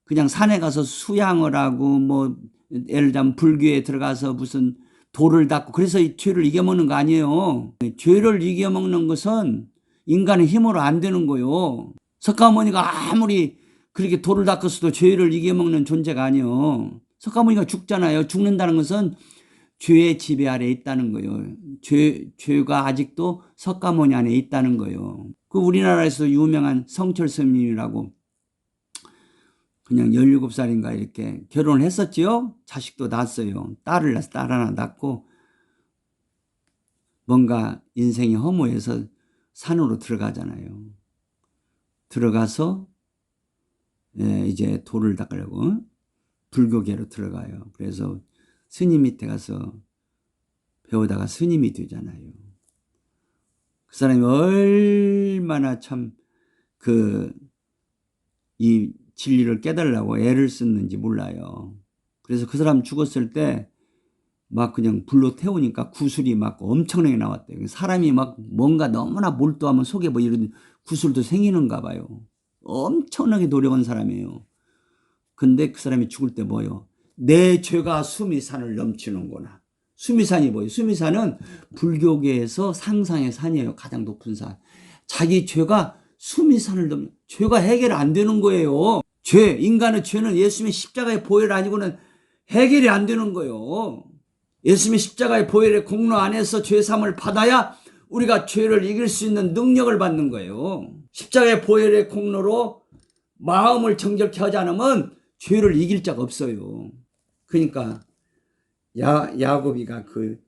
그냥 산에 가서 수양을 하고 예를 들면 불교에 들어가서 무슨 돌을 닦고 그래서 이 죄를 이겨먹는 거 아니에요. 죄를 이겨먹는 것은 인간의 힘으로 안 되는 거예요. 석가모니가 아무리 그렇게 돌을 닦았어도 죄를 이겨먹는 존재가 아니에요. 석가모니가 죽잖아요. 죽는다는 것은 죄의 지배 아래에 있다는 거예요. 죄가 아직도 석가모니 안에 있다는 거예요. 그 우리나라에서 유명한 성철 스님이라고 그냥 17살인가 이렇게 결혼을 했었지요. 자식도 낳았어요. 딸을 낳았어. 딸 하나 낳고 뭔가 인생이 허무해서 산으로 들어가잖아요. 들어가서 이제 돌을 닦으려고 불교계로 들어가요. 그래서 스님 밑에 가서 배우다가 스님이 되잖아요. 그 사람이 얼마나 참 이 진리를 깨달으려고 애를 썼는지 몰라요. 그래서 그 사람 죽었을 때 막 그냥 불로 태우니까 구슬이 막 엄청나게 나왔대요. 사람이 막 뭔가 너무나 몰두하면 속에 이런 구슬도 생기는가 봐요. 엄청나게 노력한 사람이에요. 근데 그 사람이 죽을 때 내 죄가 수미산을 넘치는구나. 수미산이 뭐예요? 수미산은 불교계에서 상상의 산이에요. 가장 높은 산. 자기 죄가 수미산을 죄가 해결 안 되는 거예요. 인간의 죄는 예수님의 십자가의 보혈 아니고는 해결이 안 되는 거예요. 예수님의 십자가의 보혈의 공로 안에서 죄 사함을 받아야 우리가 죄를 이길 수 있는 능력을 받는 거예요. 십자가의 보혈의 공로로 마음을 정결케 하지 않으면 죄를 이길 자가 없어요. 그러니까 야곱이가 그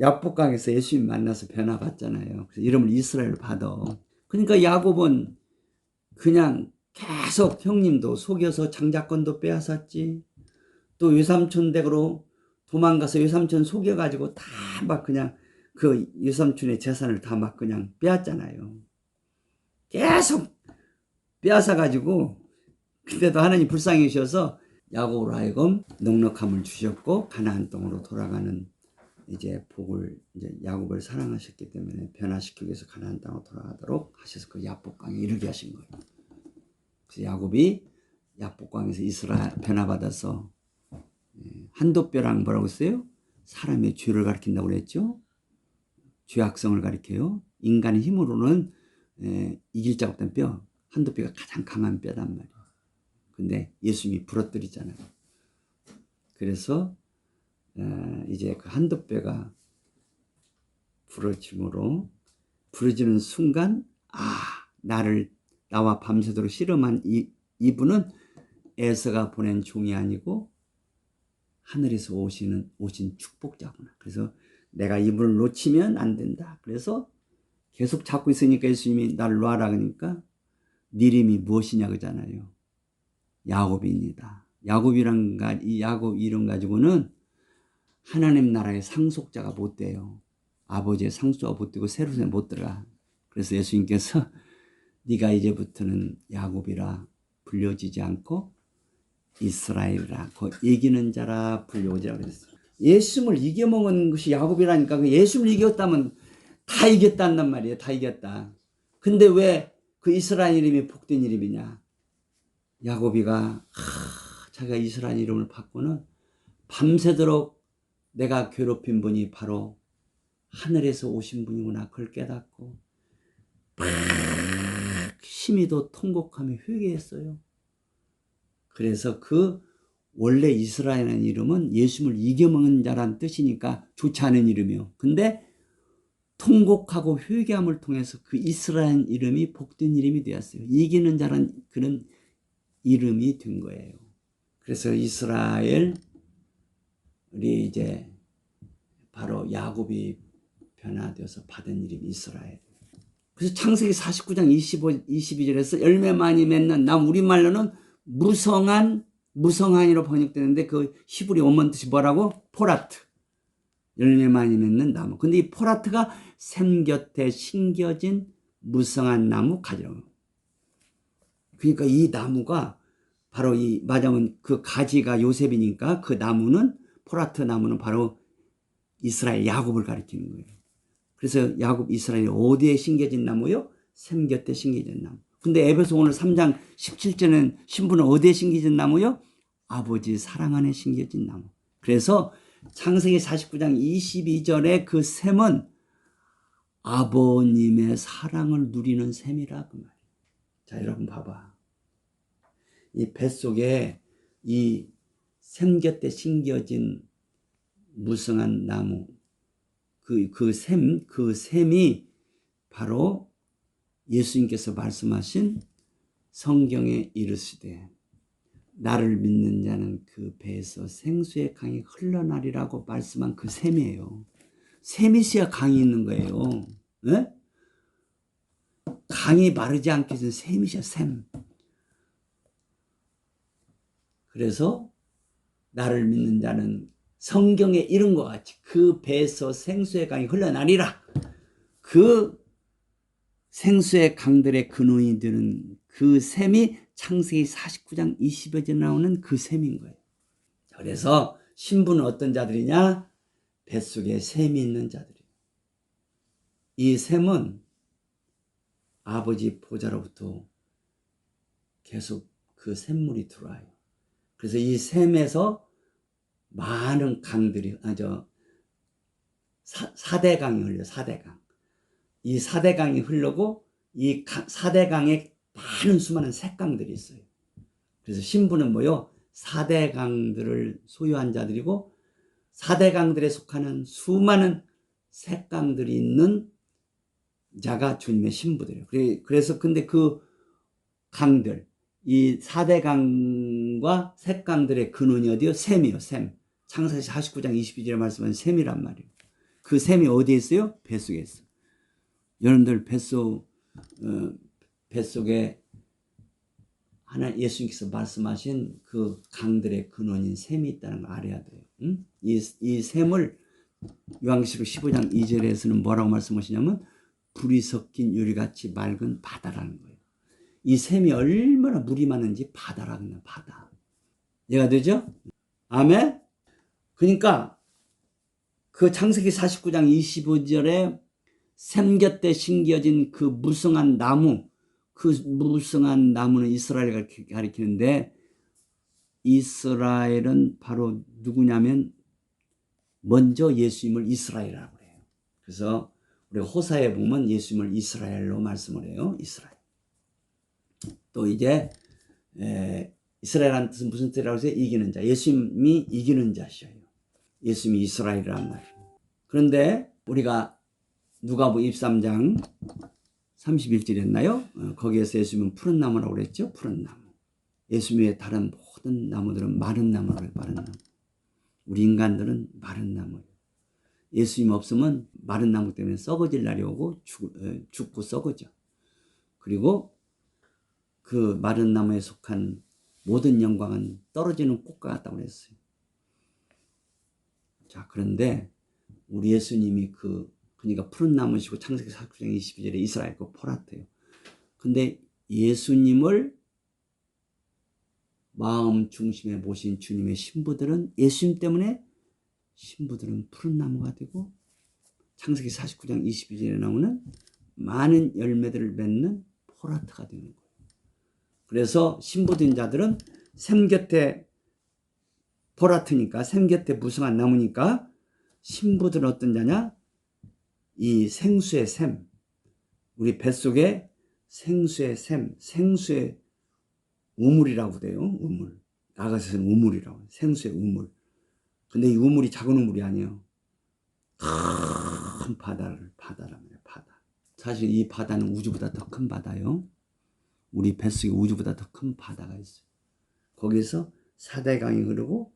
야복강에서 예수님 만나서 변화받잖아요. 그래서 이름을 이스라엘 받아. 그러니까 야곱은 그냥 계속 형님도 속여서 장자권도 빼앗았지. 또 외삼촌 댁으로 도망가서 외삼촌 속여가지고 다 막 그냥 그 외삼촌의 재산을 다 막 그냥 빼앗잖아요. 계속 빼앗아가지고 그때도 하나님 불쌍히셔서 야곱으로 하여금 넉넉함을 주셨고 가나안 땅으로 돌아가는 이제 복을 이제 야곱을 사랑하셨기 때문에 변화시키기 위해서 가나안 땅으로 돌아가도록 하셔서 그 야복강에 이르게 하신 거예요. 그래서 야곱이 야복강에서 이스라엘 변화받아서 한돛뼈랑 뭐라고 했어요? 사람의 죄를 가리킨다고 그랬죠. 죄악성을 가리켜요. 인간의 힘으로는 이길 자가 없던 뼈, 한돛뼈가 가장 강한 뼈단 말이에요. 근데 예수님이 부러뜨리잖아요. 그래서 이제 그 한돛뼈가 부러짐으로 부러지는 순간 나와 밤새도록 씨름한 이분은 에서가 보낸 종이 아니고 하늘에서 오신 축복자구나. 그래서 내가 이분을 놓치면 안 된다. 그래서 계속 잡고 있으니까 예수님이 나를 놔라 그러니까 네 이름이 무엇이냐 그러잖아요. 야곱입니다. 이 야곱 이름 가지고는 하나님 나라의 상속자가 못 돼요. 아버지의 상속자가 못 되고 세로세 못 들어가. 그래서 예수님께서 네가 이제부터는 야곱이라 불려지지 않고 이스라엘이라 이기는 자라 불려오지라 그랬어요. 예수님을 이겨먹은 것이 야곱이라니까. 그 예수님을 이겼다면 다 이겼단 말이에요. 다 이겼다. 근데 왜 그 이스라엘 이름이 복된 이름이냐. 야곱이가 자기가 이스라엘 이름을 받고는 밤새도록 내가 괴롭힌 분이 바로 하늘에서 오신 분이구나. 그걸 깨닫고 심히도 통곡하며 회개했어요. 그래서 그 원래 이스라엘이라는 이름은 예수님을 이겨먹는 자란 뜻이니까 좋지 않은 이름이요. 근데 통곡하고 회개함을 통해서 그 이스라엘 이름이 복된 이름이 되었어요. 이기는 자란 그런 이름이 된 거예요. 그래서 이스라엘 우리 이제 바로 야곱이 변화되어서 받은 이름이 이스라엘. 그래서 창세기 49장 22절에서 열매 많이 맺는 나무, 우리말로는 무성한이로 번역되는데 그 히브리 원문 뜻이 뭐라고? 포라트. 열매 많이 맺는 나무. 근데 이 포라트가 샘 곁에 심겨진 무성한 나무 가지라고. 그러니까 이 나무가 바로 맞으면 그 가지가 요셉이니까 그 나무는 포라트 나무는 바로 이스라엘 야곱을 가리키는 거예요. 그래서 야곱 이스라엘이 어디에 심겨진 나무요? 샘 곁에 심겨진 나무. 근데 에베소 오늘 3장 17절은 신부는 어디에 심겨진 나무요? 아버지 사랑 안에 심겨진 나무. 그래서 창세기 49장 22절에 그 샘은 아버님의 사랑을 누리는 샘이라 그 말이에요. 자, 여러분 봐봐. 이 뱃속에 이 샘 곁에 심겨진 무성한 나무, 그 샘이 바로 예수님께서 말씀하신 성경에 이르시되 나를 믿는 자는 그 배에서 생수의 강이 흘러나리라고 말씀한 그 샘이에요. 샘이 있어야 강이 있는 거예요. 네? 강이 마르지 않게 해서 샘이 있어야 샘. 그래서 나를 믿는 자는 성경에 이른 것 같이 그 배에서 생수의 강이 흘러나리라. 그 생수의 강들의 근원이 되는 그 샘이 창세기 49장 20여절에 나오는 그 샘인 거예요. 그래서 신부는 어떤 자들이냐? 뱃속에 샘이 있는 자들이에요. 이 샘은 아버지 보좌로부터 계속 그 샘물이 들어와요. 그래서 이 샘에서 많은 강들이, 4대강이 흘려요. 4대강. 이 4대강이 흐르고 이 4대강에 많은 수많은 샛강들이 있어요. 그래서 신부는 뭐요? 4대강들을 소유한 자들이고 4대강들에 속하는 수많은 샛강들이 있는 자가 주님의 신부들이에요. 그래서 근데 그 강들, 이 4대 강과 색강들의 근원이 어디요? 셈이요, 셈. 창세기 49장 22절에 말씀한 셈이란 말이에요. 그 셈이 어디에 있어요? 뱃속에 있어요. 여러분들 뱃속에 예수님께서 말씀하신 그 강들의 근원인 셈이 있다는 걸 알아야 돼요. 응? 이 셈을 요한계시록 15장 2절에서는 뭐라고 말씀하시냐면 불이 섞인 유리같이 맑은 바다라는 거예요. 이 셈이 얼마나 물이 많은지 바다라는 거예요. 바다. 이해가 되죠? 아멘? 그러니까 그 창세기 49장 25절에 셈 곁에 심겨진 그 무성한 나무, 그 무성한 나무는 이스라엘을 가리키는데 이스라엘은 바로 누구냐면 먼저 예수님을 이스라엘이라고 해요. 그래서 우리가 호사에 보면 예수님을 이스라엘로 말씀을 해요. 이스라엘. 또 이제 이스라엘한 뜻은 무슨 뜻이라고 해서 이기는 자. 예수님이 이기는 자셔요. 예수님이 이스라엘이란 말이에요. 그런데 우리가 누가복음 23장 31절이었나요? 거기에서 예수님은 푸른 나무라고 그랬죠. 푸른 나무. 예수님의 다른 모든 나무들은 마른 나무라고 해요. 마른 나무. 우리 인간들은 마른 나무예요. 예수님 없으면 마른 나무 때문에 썩어질 날이 오고 죽고 썩어져. 그리고 그 마른 나무에 속한 모든 영광은 떨어지는 꽃과 같다고 그랬어요. 자, 그런데 우리 예수님이 그러니까 푸른 나무시고 창세기 49장 22절에 이스라엘 그 포라트예요. 근데 예수님을 마음 중심에 모신 주님의 신부들은 예수님 때문에 신부들은 푸른 나무가 되고 창세기 49장 22절에 나오는 많은 열매들을 맺는 포라트가 되는 거예요. 그래서 신부된 자들은 샘 곁에 포라트니까 샘 곁에 무성한 나무니까 신부들은 어떤 자냐? 이 생수의 샘, 우리 뱃속에 생수의 샘, 생수의 우물이라고 돼요. 우물. 아가서는 우물이라고 해요. 생수의 우물. 근데 이 우물이 작은 우물이 아니에요. 큰 바다랍니다. 바다. 사실 이 바다는 우주보다 더 큰 바다요. 우리 뱃속에 우주보다 더 큰 바다가 있어요. 거기서 4대 강이 흐르고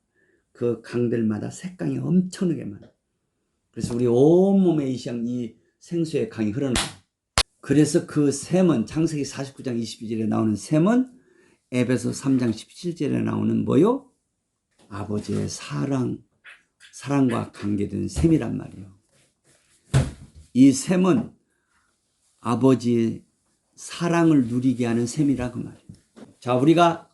그 강들마다 색강이 엄청나게 많아요. 그래서 우리 온몸에 이 생수의 강이 흐르는 거예요. 그래서 그 샘은 창세기 49장 22절에 나오는 샘은 에베소 3장 17절에 나오는 뭐요? 아버지의 사랑과 관계된 샘이란 말이에요. 이 샘은 아버지의 사랑을 누리게 하는 샘이라 그 말이에요. 자, 우리가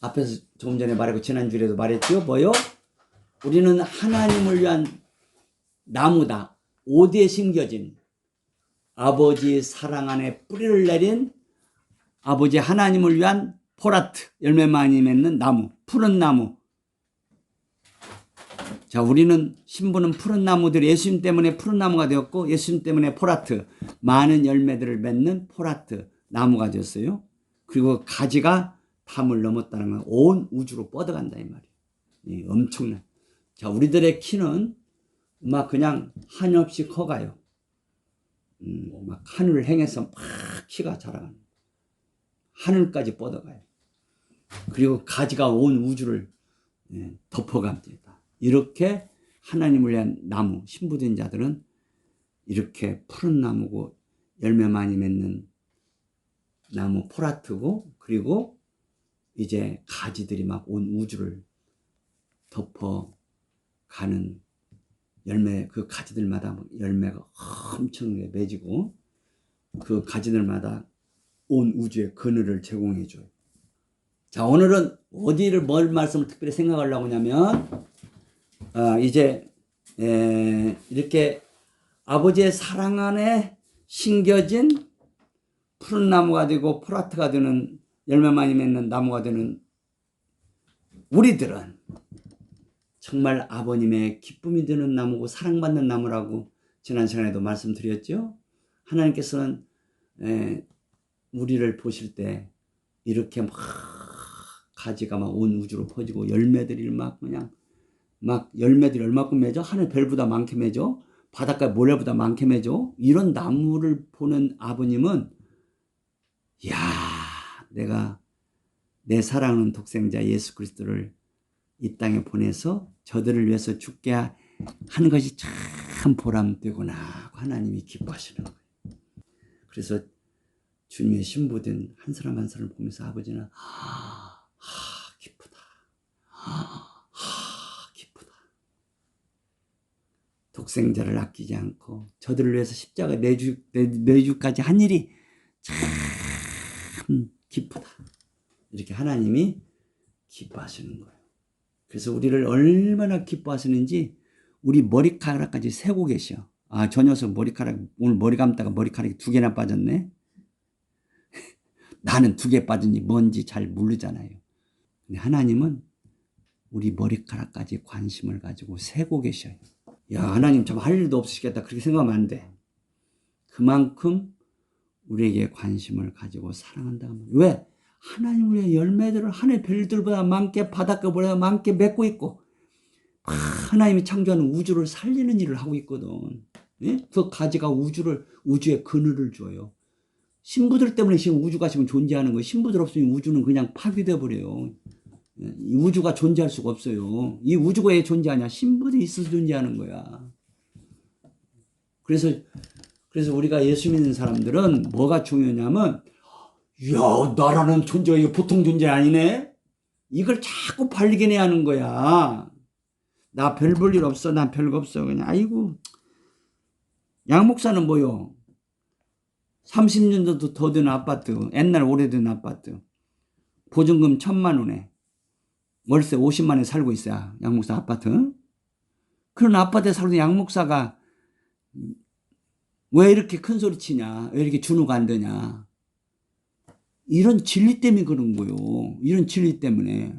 앞에서 조금 전에 말했고 지난주에도 말했죠. 뭐요? 우리는 하나님을 위한 나무다. 오디에 심겨진 아버지의 사랑 안에 뿌리를 내린 아버지 하나님을 위한 포라트, 열매 많이 맺는 나무, 푸른 나무. 자, 우리는 신부는 푸른 나무들이 예수님 때문에 푸른 나무가 되었고 예수님 때문에 포라트, 많은 열매들을 맺는 포라트 나무가 되었어요. 그리고 가지가 담을 넘었다는 건 온 우주로 뻗어간다 이 말이에요. 엄청난. 자, 우리들의 키는 막 그냥 한없이 커가요. 막 하늘을 향해서 막 키가 자라가는. 하늘까지 뻗어가요. 그리고 가지가 온 우주를 덮어갑니다. 이렇게 하나님을 위한 나무, 신부된 자들은 이렇게 푸른 나무고 열매 많이 맺는 나무 포라트고 그리고 이제 가지들이 막 온 우주를 덮어가는 열매, 그 가지들마다 열매가 엄청나게 맺이고 그 가지들마다 온 우주의 그늘을 제공해줘요. 자, 오늘은 뭘 말씀을 특별히 생각하려고 하냐면 이제 이렇게 아버지의 사랑 안에 심겨진 푸른 나무가 되고 포라트가 되는 열매 많이 맺는 나무가 되는 우리들은 정말 아버님의 기쁨이 되는 나무고 사랑받는 나무라고 지난 시간에도 말씀드렸죠. 하나님께서는 우리를 보실 때 이렇게 막 가지가 막 온 우주로 퍼지고 열매들이 막 그냥 막 열매들이 얼마큼 맺어? 하늘 별보다 많게 맺어? 바닷가 모래보다 많게 맺어? 이런 나무를 보는 아버님은 야, 내가 내 사랑하는 독생자 예수 그리스도를 이 땅에 보내서 저들을 위해서 죽게 하는 것이 참 보람되구나 하고 하나님이 기뻐하시는 거예요. 그래서 주님의 신부된 한 사람 한 사람을 보면서 아버지는 기쁘다. 기쁘다. 독생자를 아끼지 않고 저들을 위해서 십자가 내주까지 한 일이 참 기쁘다. 이렇게 하나님이 기뻐하시는 거예요. 그래서 우리를 얼마나 기뻐하시는지 우리 머리카락까지 세고 계셔. 저 녀석 머리카락 오늘 머리 감다가 머리카락이 2개나 빠졌네. 나는 2개 빠졌니 뭔지 잘 모르잖아요. 근데 하나님은 우리 머리카락까지 관심을 가지고 세고 계셔요. 야, 하나님 참 할 일도 없으시겠다 그렇게 생각하면 안 돼. 그만큼 우리에게 관심을 가지고 사랑한다고 합니다. 왜? 하나님 우리의 열매들을 하늘 별들보다 많게 바닷가보다 많게 맺고 있고 하나님이 창조하는 우주를 살리는 일을 하고 있거든. 예? 그 가지가 우주에 그늘을 줘요. 신부들 때문에 지금 우주가 지금 존재하는 거예요. 신부들 없으면 우주는 그냥 파괴돼 버려요. 이 우주가 존재할 수가 없어요. 이 우주가 왜 존재하냐? 신부들이 있어서 존재하는 거야. 그래서 우리가 예수 믿는 사람들은 뭐가 중요하냐면 야, 나라는 존재가 이거 보통 존재 아니네? 이걸 자꾸 발견해야 하는 거야. 나 별 볼 일 없어. 나 별거 없어. 그냥 아이고. 양 목사는 뭐요? 30년도 더 된 아파트. 옛날 오래된 아파트. 보증금 1,000만 원에 월세 50만 원에 살고 있어요. 양 목사 아파트. 그런 아파트에 살던 양 목사가 왜 이렇게 큰 소리 치냐? 왜 이렇게 준우가 안 되냐? 이런 진리 때문에 그런 거요. 이런 진리 때문에.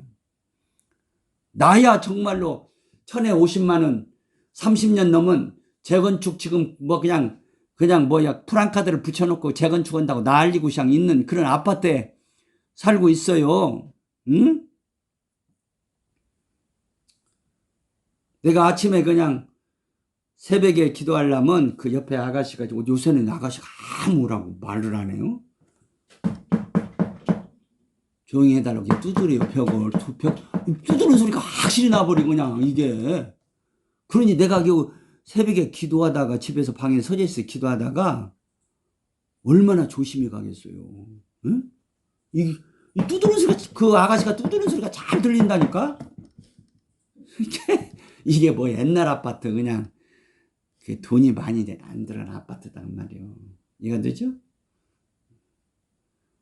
나야 정말로 1,050만 원 30년 넘은 재건축 지금 뭐 그냥 뭐야 프랑카드를 붙여놓고 재건축한다고 난리고 그냥 있는 그런 아파트에 살고 있어요. 응? 내가 아침에 그냥 새벽에 기도하려면 그 옆에 아가씨가 요새는 아가씨가 아무라고 말을 안 해요. 조용히 해달라고 두드려요. 벽을 두드리는 소리가 확실히 나버리고 그냥 이게. 그러니 내가 새벽에 기도하다가 집에서 방에 서져 있어요. 기도하다가 얼마나 조심히 가겠어요. 응? 이 두드리는 소리가 그 아가씨가 두드리는 소리가 잘 들린다니까. 이게 뭐 옛날 아파트 그냥 돈이 많이 안 들어간 아파트단 말이에요. 이해가 되죠?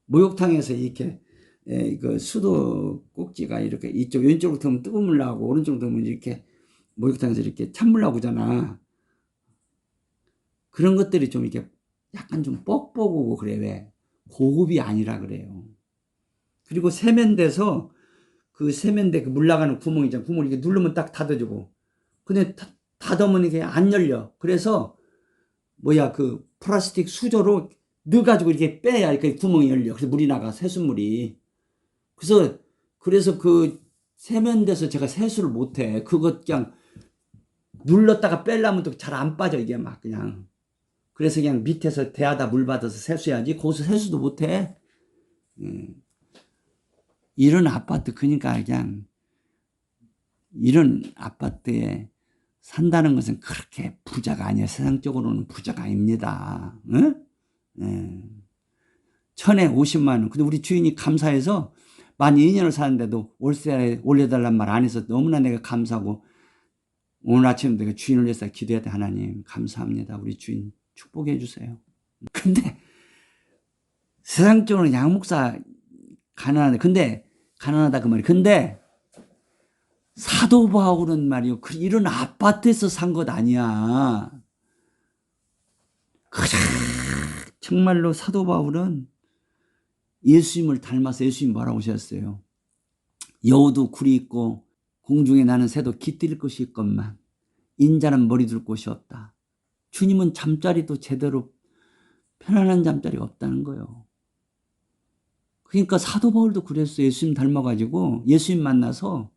목욕탕에서 이렇게 그 수도 꼭지가 이렇게 이쪽 왼쪽으로 들면 뜨거운 물 나오고 오른쪽으로 들면 이렇게 목욕탕에서 이렇게 찬물 나오잖아. 그런 것들이 좀 이렇게 약간 좀 뻑뻑하고 그래. 왜? 고급이 아니라 그래요. 그리고 세면대에서 그 세면대 그 물 나가는 구멍 있잖아. 구멍을 이렇게 누르면 딱 닫아주고. 근데 닫으면 이게 안 열려. 그래서 뭐야 그 플라스틱 수저로 넣어가지고 이렇게 빼야 이렇게 구멍이 열려. 그래서 물이 나가 세수물이. 그래서 그 세면대에서 제가 세수를 못해. 그거 그냥 눌렀다가 빼려면 또 잘 안 빠져 이게 막 그냥. 그래서 그냥 밑에서 대하다 물 받아서 세수해야지. 거기서 세수도 못해. 이런 아파트 그러니까 그냥 이런 아파트에 산다는 것은 그렇게 부자가 아니에요. 세상적으로는 부자가 아닙니다. 응? 1,000에 50만 원. 근데 우리 주인이 감사해서 만 2년을 사는데도 월세 올려달란 말 안 해서 너무나 내가 감사하고 오늘 아침에 내가 주인을 위해서 기도했다. 하나님 감사합니다. 우리 주인 축복해 주세요. 근데 세상적으로 양 목사 가난한데 근데 가난하다 그 말이. 근데 사도 바울은 말이요. 이런 아파트에서 산 것 아니야. 정말로 사도 바울은 예수님을 닮아서 예수님 뭐라고 하셨어요? 여우도 굴이 있고 공중에 나는 새도 깃들 곳이 있건만 인자는 머리 둘 곳이 없다. 주님은 잠자리도 제대로 편안한 잠자리가 없다는 거예요. 그러니까 사도 바울도 그랬어요. 예수님 닮아가지고 예수님 만나서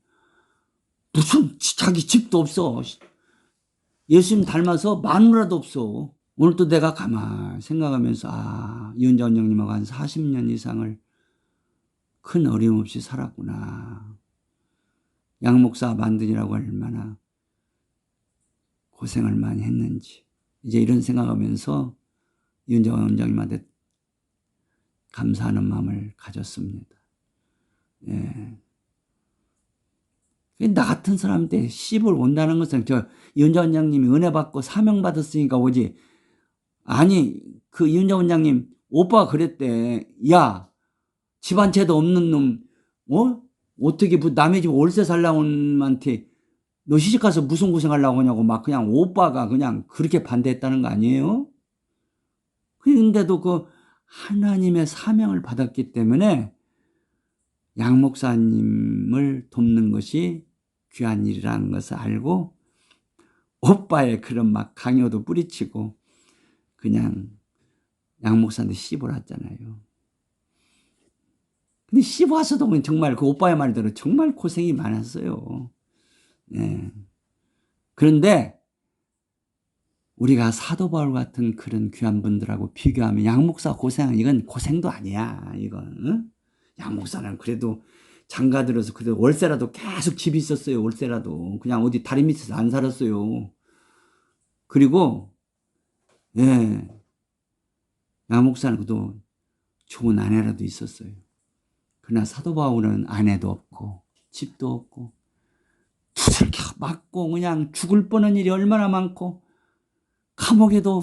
무슨 자기 집도 없어. 예수님 닮아서 마누라도 없어. 오늘 또 내가 가만 생각하면서 이은자 원장님하고 한 40년 이상을 큰 어려움 없이 살았구나. 양 목사 만드니라고 얼마나 고생을 많이 했는지 이제 이런 생각하면서 이은자 원장님한테 감사하는 마음을 가졌습니다. 예. 나 같은 사람한테 씹을 온다는 것은 이은자 원장님이 은혜 받고 사명 받았으니까 오지. 아니 이은자 원장님 오빠가 그랬대. 야, 집 한 채도 없는 놈 어떻게 남의 집 월세 살라고 놈한테 너 시집가서 무슨 고생하려고 하냐고 막 그냥 오빠가 그냥 그렇게 반대했다는 거 아니에요? 그런데도 하나님의 사명을 받았기 때문에 양 목사님을 돕는 것이 귀한 일이라는 것을 알고 오빠의 그런 막 강요도 뿌리치고 그냥 양 목사한테 씹어놨잖아요. 근데 씹어와서도 정말 그 오빠의 말대로 정말 고생이 많았어요. 네. 그런데 우리가 사도 바울 같은 그런 귀한 분들하고 비교하면 양 목사 고생은 이건 고생도 아니야. 이건 양 목사는 그래도 장가 들어서 그래도 월세라도 계속 집이 있었어요. 월세라도 그냥 어디 다리 밑에서 안 살았어요. 그리고 양 목사는 그래도 좋은 아내라도 있었어요. 그러나 사도 바울은 아내도 없고 집도 없고 두들겨 맞고 그냥 죽을 뻔한 일이 얼마나 많고 감옥에도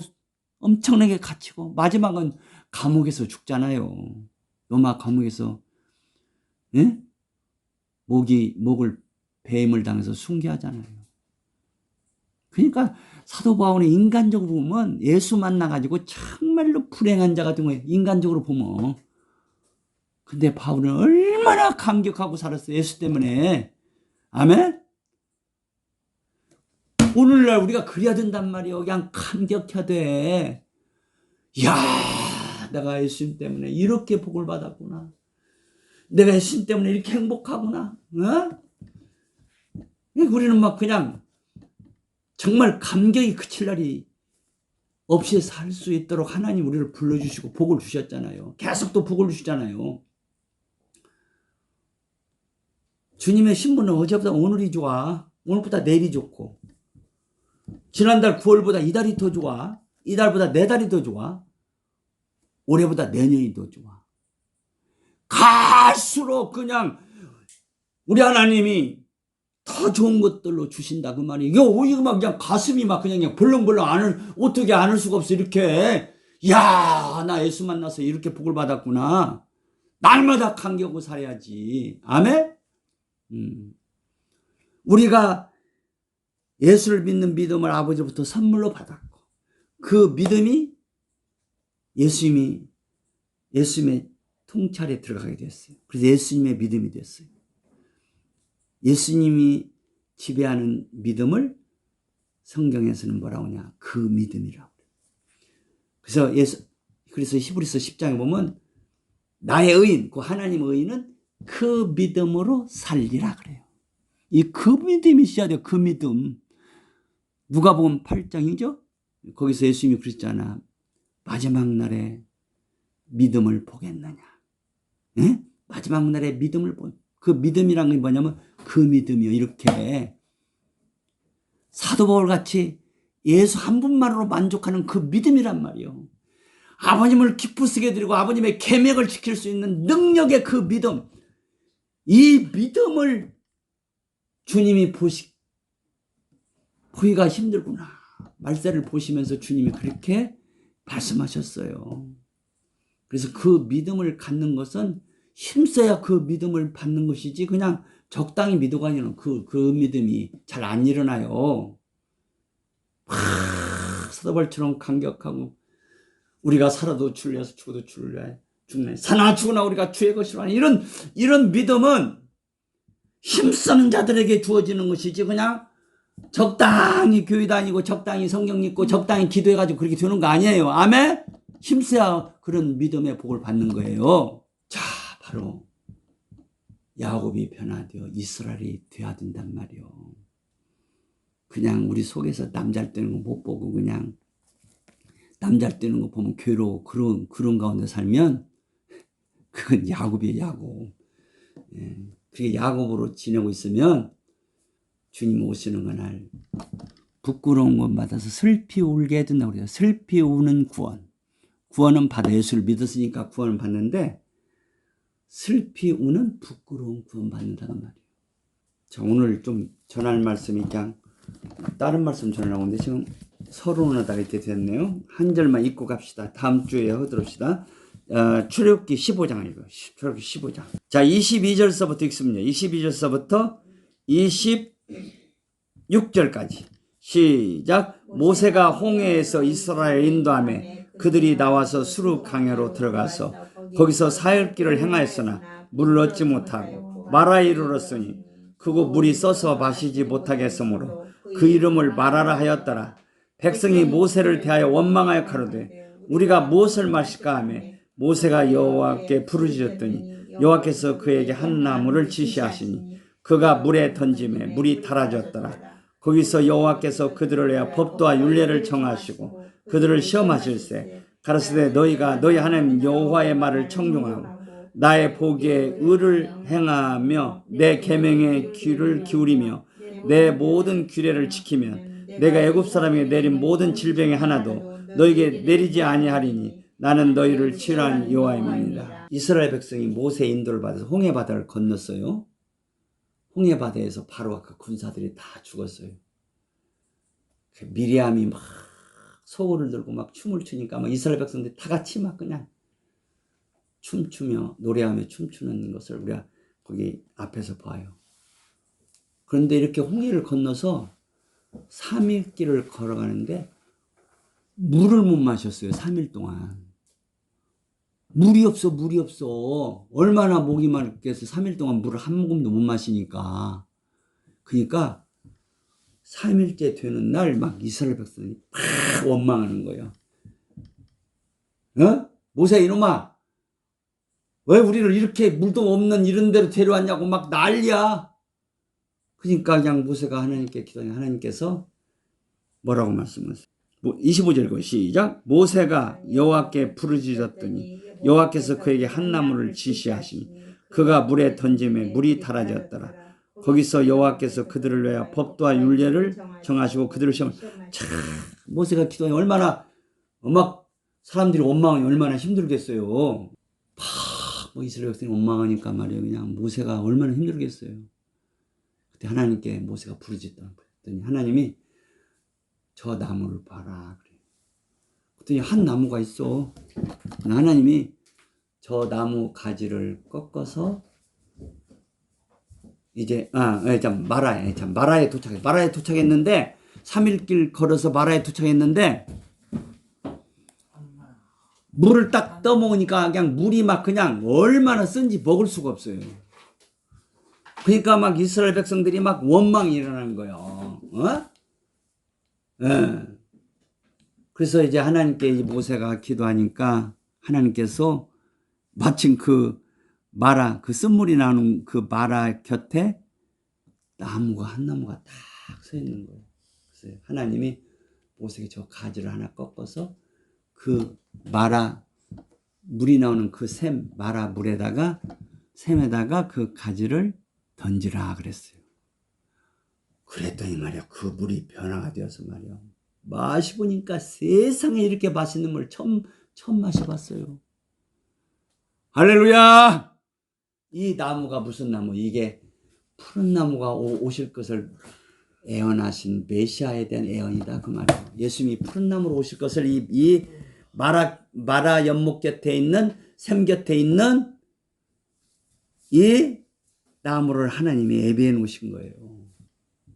엄청나게 갇히고 마지막은 감옥에서 죽잖아요. 로마 감옥에서 목을 뱀을 당해서 순교하잖아요. 그러니까 사도 바울은 인간적으로 보면 예수 만나가지고 정말로 불행한 자 같은 거예요. 인간적으로 보면. 근데 바울은 얼마나 감격하고 살았어요. 예수 때문에. 아멘? 오늘날 우리가 그래야 된단 말이에요. 그냥 감격해야 돼. 이야, 내가 예수님 때문에 이렇게 복을 받았구나. 내가 예수님 때문에 이렇게 행복하구나. 우리는 막 그냥 정말 감격이 그칠 날이 없이 살 수 있도록 하나님 우리를 불러주시고 복을 주셨잖아요. 계속 또 복을 주시잖아요. 주님의 신분은 어제보다 오늘이 좋아. 오늘보다 내일이 좋고 지난달 9월보다 이달이 더 좋아. 이달보다 내달이 더 좋아. 올해보다 내년이 더 좋아. 갈수록 그냥 우리 하나님이 더 좋은 것들로 주신다 그 말이에요. 이거 막 그냥 가슴이 막 그냥 벌렁벌렁 어떻게 안을 수가 없어. 이렇게 야, 나 예수 만나서 이렇게 복을 받았구나. 날마다 감격하고 살아야지. 아멘? 우리가 예수를 믿는 믿음을 아버지로부터 선물로 받았고 그 믿음이 예수님의 통찰에 들어가게 됐어요. 그래서 예수님의 믿음이 됐어요. 예수님이 지배하는 믿음을 성경에서는 뭐라고 하냐? 그 믿음이라고. 그래서 히브리서 10장에 보면 나의 의인, 그 하나님의 의인은 그 믿음으로 살리라 그래요. 그 믿음이 있어야 돼요. 그 믿음. 누가복음 8장이죠? 거기서 예수님이 그랬잖아. 마지막 날에 믿음을 보겠느냐. 마지막 날에 믿음을 그 믿음이란 게 뭐냐면 그 믿음이요. 이렇게 사도 바울 같이 예수 한 분만으로 만족하는 그 믿음이란 말이요. 아버님을 기쁘시게 드리고 아버님의 계명을 지킬 수 있는 능력의 그 믿음. 이 믿음을 주님이 보기가 힘들구나. 말세를 보시면서 주님이 그렇게 말씀하셨어요. 그래서 그 믿음을 갖는 것은 힘써야 그 믿음을 받는 것이지 그냥 적당히 믿어가 아니라 그 믿음이 잘 안 일어나요. 사도 바울처럼 감격하고 우리가 살아도 주를 위해서 죽어도 주를 위하여 죽네. 사나 죽으나 우리가 주의 것이라 하는 이런 믿음은 힘쓰는 자들에게 주어지는 것이지 그냥 적당히 교회 다니고 적당히 성경 읽고 적당히 기도해가지고 그렇게 되는 거 아니에요. 아멘? 힘써야 그런 믿음의 복을 받는 거예요. 자, 바로 야곱이 변화되어 이스라엘이 되어야 된단 말이요. 그냥 우리 속에서 남 잘 되는 거 못 보고 그냥 남 잘 되는 거 보면 괴로워 그런 가운데 살면 그건 야곱이에요, 야곱. 예. 그게 야곱으로 지내고 있으면 주님 오시는 그날 부끄러운 것 받아서 슬피 울게 해준다고 그래요. 슬피 우는 구원. 구원은 받아 예수를 믿었으니까 구원을 받는데 슬피 우는 부끄러운 구원 받는다는 말이에요. 자, 오늘 좀 전할 말씀이 그냥 다른 말씀 전하려고 하는데 지금 서론하다가 이렇게 됐네요. 한 절만 읽고 갑시다. 다음 주에 하도록시다. 출애굽기 15장 읽어요. 출애굽기 15장. 자, 22절서부터 읽습니다. 22절서부터 26절까지. 시작. 모세가 홍해에서 이스라엘 인도하며 그들이 나와서 수르 강야로 들어가서 거기서 사흘길을 행하였으나 물을 얻지 못하고 마라에 이르렀으니 그곳 물이 써서 마시지 못하게 했으므로 그 이름을 마라라 하였더라. 백성이 모세를 대하여 원망하여 가로되 우리가 무엇을 마실까 하며 모세가 여호와께 부르짖었더니 여호와께서 그에게 한 나무를 지시하시니 그가 물에 던지매 물이 달아졌더라. 거기서 여호와께서 그들을 위하여 법도와 율례를 정하시고 그들을 시험하실세 가라사대 너희가 너희 하나님 여호와의 말을 청종하고 나의 보기에 의를 행하며 내 계명에 귀를 기울이며 내 모든 규례를 지키면 내가 애굽 사람에게 내린 모든 질병의 하나도 너희에게 내리지 아니하리니 나는 너희를 치유한 여호와입니다. 이스라엘 백성이 모세의 인도를 받아서 홍해 바다를 건넜어요. 홍해 바다에서 바로와 그 군사들이 다 죽었어요. 미리암이 막 소울을 들고 막 춤을 추니까 막 이스라엘 백성들이 다 같이 막 그냥 춤추며 노래하며 춤추는 것을 우리가 거기 앞에서 봐요. 그런데 이렇게 홍해를 건너서 3일 길을 걸어가는데 물을 못 마셨어요. 3일 동안. 물이 없어. 얼마나 목이 마르겠어. 3일 동안 물을 한 모금도 못 마시니까. 그러니까 3일째 되는 날 막 이스라엘 백성이 막 원망하는 거예요. 모세 이놈아, 왜 우리를 이렇게 물도 없는 이런 데로 데려왔냐고 막 난리야. 그러니까 그냥 모세가 하나님께 기도하니 하나님께서 뭐라고 말씀하세요? 25절 읽어 시작. 모세가 여호와께 부르짖었더니 여호와께서 그에게 한 나무를 지시하시니 그가 물에 던짐에 물이 달아졌더라. 거기서 여호와께서 그들을 위하여 법도와 율례를 정하시고 그들을 시험하시니 모세가 기도하니 얼마나 막 사람들이 원망하니 얼마나 힘들겠어요. 뭐 이스라엘 백성이 원망하니까 말이에요. 그냥 모세가 얼마나 힘들겠어요. 그때 하나님께 모세가 부르짖더니 하나님이 저 나무를 봐라 그래요. 그랬더니 한 나무가 있어. 하나님이 저 나무 가지를 꺾어서 이제 마라에 도착해. 마라에 도착했는데 3일 길 걸어서 마라에 도착했는데 물을 딱 떠먹으니까 그냥 물이 막 그냥 얼마나 쓴지 먹을 수가 없어요. 그러니까 막 이스라엘 백성들이 막 원망이 일어나는 거예요. 예. 그래서 이제 하나님께 이 모세가 기도하니까 하나님께서 마침 그 마라, 그 쓴물이 나오는 그 마라 곁에 한 나무가 딱 서 있는 거예요. 그래서 하나님이 모세에게 저 가지를 하나 꺾어서 그 마라, 물이 나오는 그 마라 물에다가, 샘에다가 그 가지를 던지라 그랬어요. 그랬더니 말이야, 그 물이 변화가 되어서 말이야. 마셔보니까 세상에 이렇게 맛있는 물 처음 마셔봤어요. 할렐루야! 이 나무가 무슨 나무? 이게 푸른 나무가 오실 것을 예언하신 메시아에 대한 예언이다 그 말이에요. 예수님이 푸른 나무로 오실 것을 이 마라 연못 곁에 있는 샘 곁에 있는 이 나무를 하나님이 예비해 놓으신 거예요.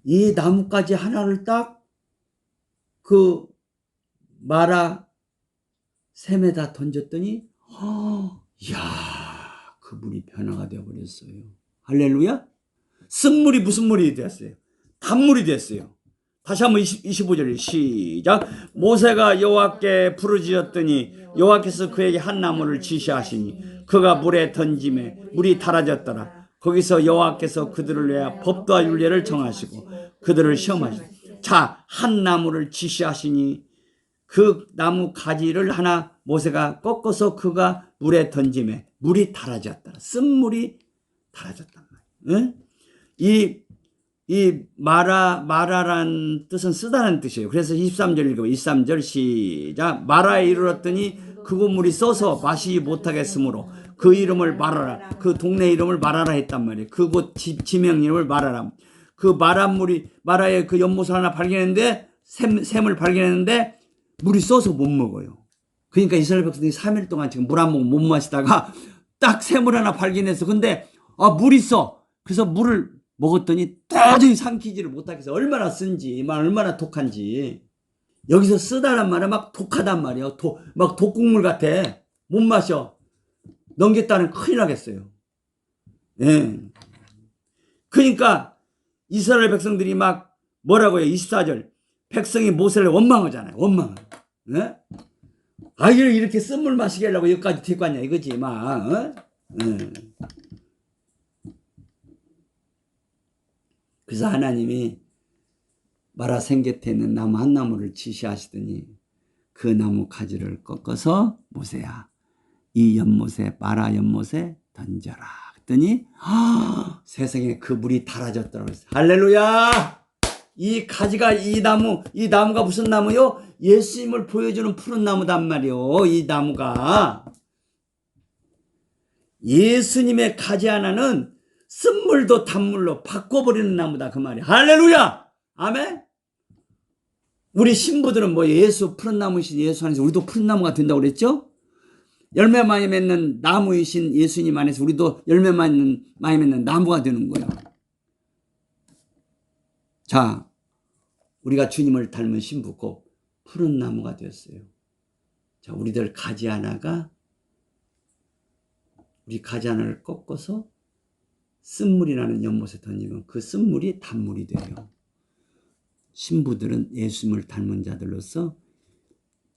이 나무까지 하나를 딱 그 마라 샘에다 던졌더니 이야, 그 물이 변화가 되어버렸어요. 할렐루야. 쓴물이 무슨 물이 되었어요? 단물이 됐어요. 다시 한번 25절 시작. 모세가 여호와께 부르짖었더니 여호와께서 그에게 한 나무를 지시하시니 그가 물에 던짐에 물이 달아졌더라. 거기서 여호와께서 그들을 위하여 법도와 율례를 정하시고 그들을 시험하시니 자, 한 나무를 지시하시니 그 나무 가지를 하나 모세가 꺾어서 그가 물에 던지매 물이 달아졌다. 쓴물이 달아졌단 말이에요. 이 마라란 뜻은 쓰다는 뜻이에요. 그래서 23절 읽어봐요. 23절 시작. 마라에 이르렀더니 그곳 물이 써서 마시지 못하겠으므로 그 이름을 마라라. 그 동네 이름을 마라라 했단 말이에요. 그곳 지명 이름을 마라라. 그 마라의 그 연못을 하나 발견했는데 샘을 발견했는데 물이 써서 못 먹어요. 그러니까 이스라엘 백성들이 3일 동안 지금 물 한 모금 못 마시다가 딱 샘을 하나 발견해서 근데 물이 써. 그래서 물을 먹었더니 도저히 삼키지를 못하겠어. 얼마나 쓴지, 얼마나 독한지. 여기서 쓰다란 말은 막 독하단 말이에요. 막 독국물 같아. 못 마셔. 넘겼다는 큰일 나겠어요. 예. 그러니까 이스라엘 백성들이 막 뭐라고요? 24절. 백성이 모세를 원망하잖아요. 원망을. 예? 아이를 이렇게 쓴물 마시게 하려고 여기까지 데리고 왔냐 이거지. 막. 예. 그래서 하나님이 마라 샘 곁에 있는 나무 한 나무를 지시하시더니 그 나무 가지를 꺾어서 모세야 이 연못에 마라 연못에 던져라 그랬더니 세상에 그 물이 달아졌더라고요. 할렐루야. 이 가지가 이 나무가 무슨 나무요? 예수님을 보여주는 푸른 나무단 말이요. 이 나무가 예수님의 가지 하나는 쓴물도 단물로 바꿔버리는 나무다 그 말이야. 할렐루야. 아멘. 우리 신부들은 뭐 예수 푸른 나무이신 예수 안에서 우리도 푸른 나무가 된다고 그랬죠? 열매 많이 맺는 나무이신 예수님 안에서 우리도 열매 많이 맺는 나무가 되는 거예요. 자, 우리가 주님을 닮은 신부 곧 푸른 나무가 되었어요. 자, 우리들 가지 하나가 우리 가지 하나를 꺾어서 쓴물이 나는 연못에 던지면 그 쓴물이 단물이 돼요. 신부들은 예수님을 닮은 자들로서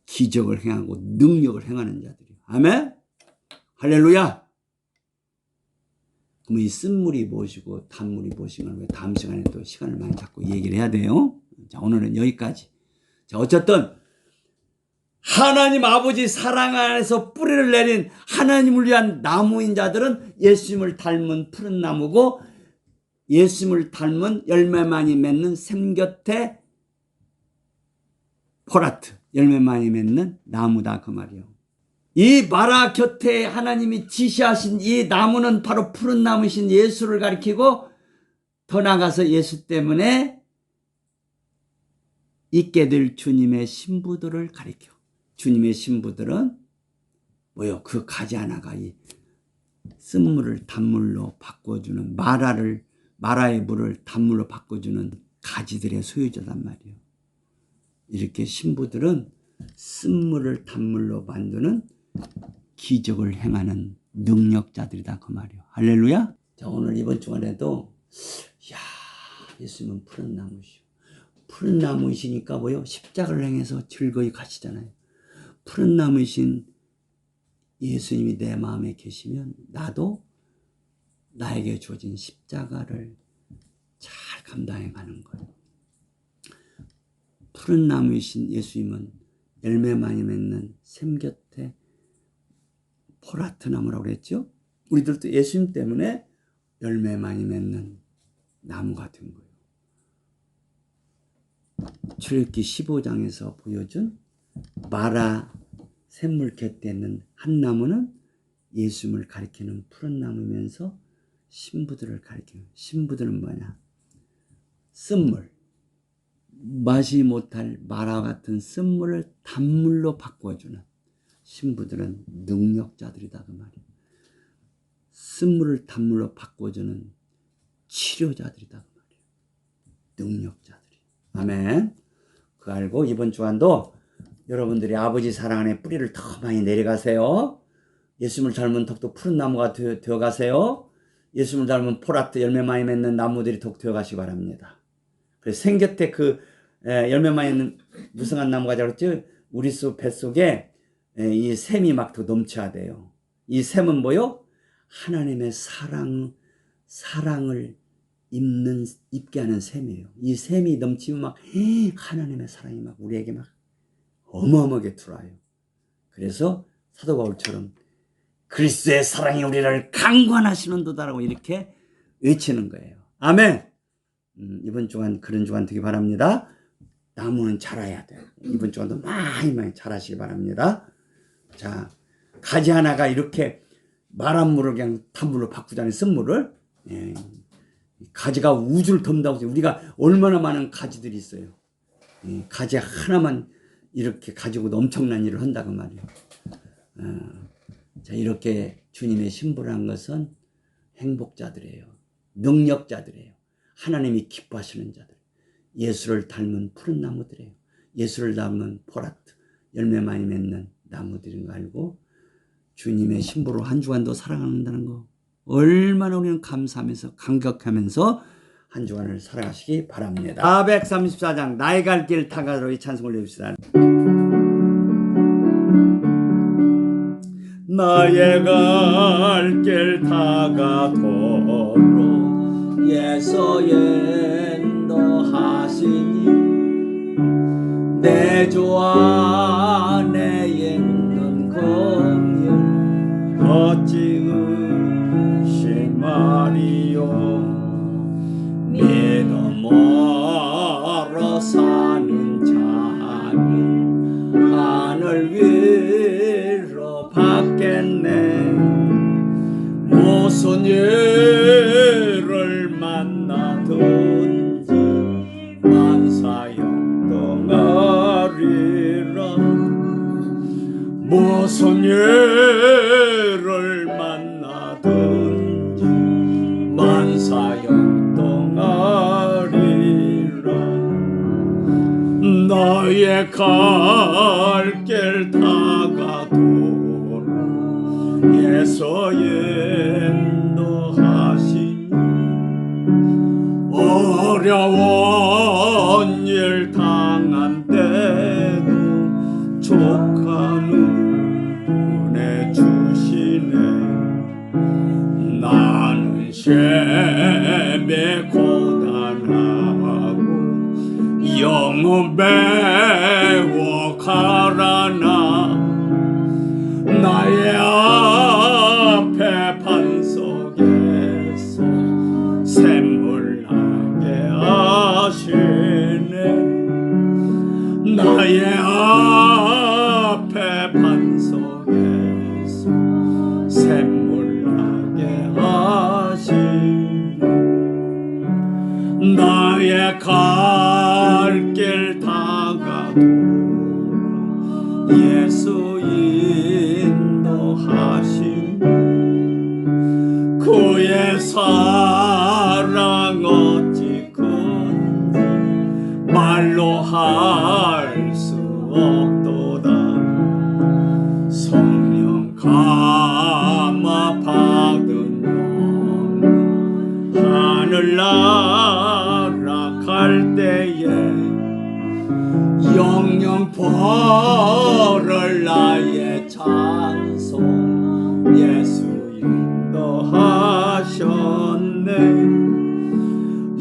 기적을 행하고 능력을 행하는 자들이에요. 아멘? 할렐루야. 그럼 이 쓴물이 무엇이고 단물이 무엇인가 다음 시간에 또 시간을 많이 잡고 얘기를 해야 돼요. 자, 오늘은 여기까지. 자, 어쨌든 하나님 아버지 사랑 안에서 뿌리를 내린 하나님을 위한 나무인 자들은 예수님을 닮은 푸른 나무고 예수님을 닮은 열매 많이 맺는 샘 곁에 포라트 열매 많이 맺는 나무다 그 말이에요. 이 마라 곁에 하나님이 지시하신 이 나무는 바로 푸른 나무신 예수를 가리키고 더 나아가서 예수 때문에 있게 될 주님의 신부들을 가리켜. 주님의 신부들은 뭐요? 그 가지 하나가 이 쓴물을 단물로 바꿔주는 마라의 물을 단물로 바꿔주는 가지들의 소유자단 말이에요. 이렇게 신부들은 쓴물을 단물로 만드는 기적을 행하는 능력자들이다 그 말이에요. 할렐루야. 자, 오늘 이번 주간에도 예수님은 푸른 나무시오. 푸른 나무이시니까 뭐요? 십자가를 행해서 즐거이 가시잖아요. 푸른 나무이신 예수님이 내 마음에 계시면 나도 나에게 주어진 십자가를 잘 감당해 가는 거예요. 푸른 나무이신 예수님은 열매 많이 맺는 샘 곁에 포라트 나무라고 그랬죠. 우리들도 예수님 때문에 열매 많이 맺는 나무가 된 거예요. 출애굽기 15장에서 보여준 마라 샘물 곁에 있는 한 나무는 예수님을 가리키는 푸른 나무면서 신부들을 가리키는 신부들은 뭐냐? 쓴물, 마시 못할 마라 같은 쓴물을 단물로 바꿔주는 신부들은 능력자들이다 그 말이에요. 쓴물을 단물로 바꿔주는 치료자들이다 그 말이에요. 능력자들이. 아멘. 그거 알고 이번 주간도 여러분들이 아버지 사랑 안에 뿌리를 더 많이 내려가세요. 예수님을 닮은 덕도 푸른 나무가 되어가세요. 예수님을 닮은 포라트 열매 많이 맺는 나무들이 덕 되어가시기 바랍니다. 그래서 생곁에 그 열매 많이 맺는 무성한 나무가 자랐죠. 우리 뱃속에 이 샘이 막 더 넘쳐야 돼요. 이 샘은 뭐요? 하나님의 사랑을 입게 하는 샘이에요. 이 샘이 넘치면 막 하나님의 사랑이 막 우리에게 막 어마어마하게 들어와요. 그래서 사도 바울처럼 그리스도의 사랑이 우리를 강권하시는도다라고 이렇게 외치는 거예요. 아멘. 이번 주간 그런 주간 되기 바랍니다. 나무는 자라야 돼요. 이번 주간도 많이 자라시기 바랍니다. 자, 가지 하나가 이렇게 말한 물을 그냥 탄물로 바꾸자는 쓴물을, 예, 가지가 우주를 덮는다고 해서 우리가 얼마나 많은 가지들이 있어요. 예, 가지 하나만 이렇게 가지고도 엄청난 일을 한다고 말이에요. 자, 이렇게 주님의 신부라는 것은 행복자들이에요. 능력자들이에요. 하나님이 기뻐하시는 자들. 예수를 닮은 푸른 나무들이에요. 예수를 닮은 포라트, 열매 많이 맺는 나무들인 거 알고 주님의 신부로 한 주간도 살아간다는 거 얼마나 우리는 감사하면서 감격하면서 한 주간을 살아가시기 바랍니다. 434장 나의 갈 길 타가로 이 찬송 올려봅시다. 나의 갈 길 타가도록 예수 인도하시니 내 주 안에 있는 공연 어찌 의심하리요. 믿음으로 사는 자는 하늘 위로 받겠네. 무슨 일을 만나든지 만사형통하리라. 무슨 일을 만나든지 만사형통하리라. 너의 갈 길 다가도록 예수 인도하시니 어려운 일 당한 때도 족한 은혜 주시네. 나는 셈에 고단하고 영혼 배워 가라나 나의 앞에 반석에서 샘물 나게 하시네. 나의 앞에 반석에서 샘물 나게 하시네. 나의 갈 길 다가도록 예수 인도하시니 그의 사랑 어찌 큰지 말로 할 수 없도다. 성령 감화 받은 영은 하늘나라 갈 때에 영영 벌을 나의 찬송 예수 인도하셨네.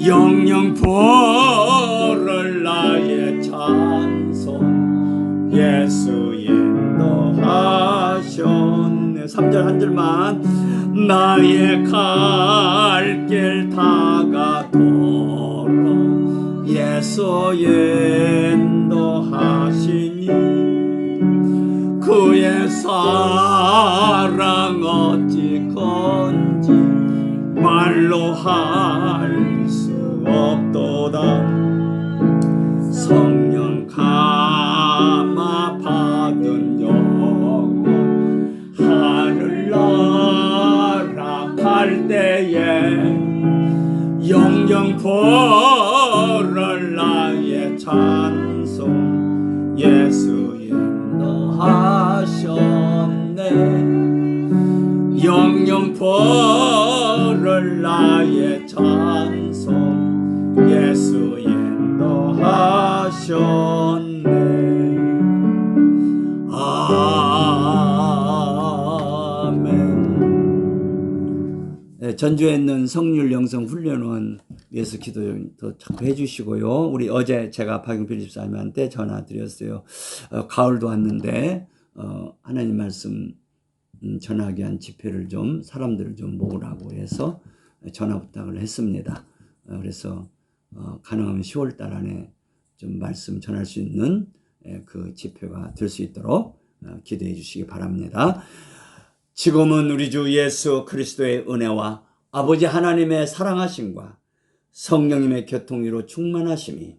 영영 벌을 나의 찬송 예수 인도하셨네. 3절 한 절만. 나의 갈 길 다가도록 예수 인도하시니 그의 사랑 어찌 큰지 말로 할 수 없도다. 성령 감화 받은 영혼 하늘나라 갈 때에 영영 벌을 나의 찬송 예수 인도하셨네. 영영 벌을 나의 찬송 예수 인도하셨네. 아멘. 전주에 있는 성률 영성 훈련원 위해서 기도도 자꾸 해주시고요. 우리 어제 제가 박용필 집사님한테 전화 드렸어요. 가을도 왔는데 하나님 말씀 전하기 위한 집회를 좀 사람들을 좀 모으라고 해서 전화 부탁을 했습니다. 그래서 가능하면 10월 달 안에 좀 말씀 전할 수 있는 그 집회가 될 수 있도록 기도해 주시기 바랍니다. 지금은 우리 주 예수 그리스도의 은혜와 아버지 하나님의 사랑하심과 성령님의 교통위로 충만하심이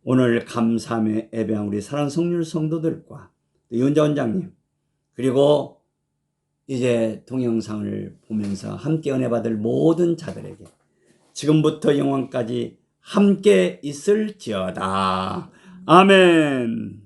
오늘 감사함에 예배한 우리 사랑하는 성률 성도들과 윤자 원장님 그리고 이제 동영상을 보면서 함께 은혜 받을 모든 자들에게 지금부터 영원까지 함께 있을지어다. 아멘.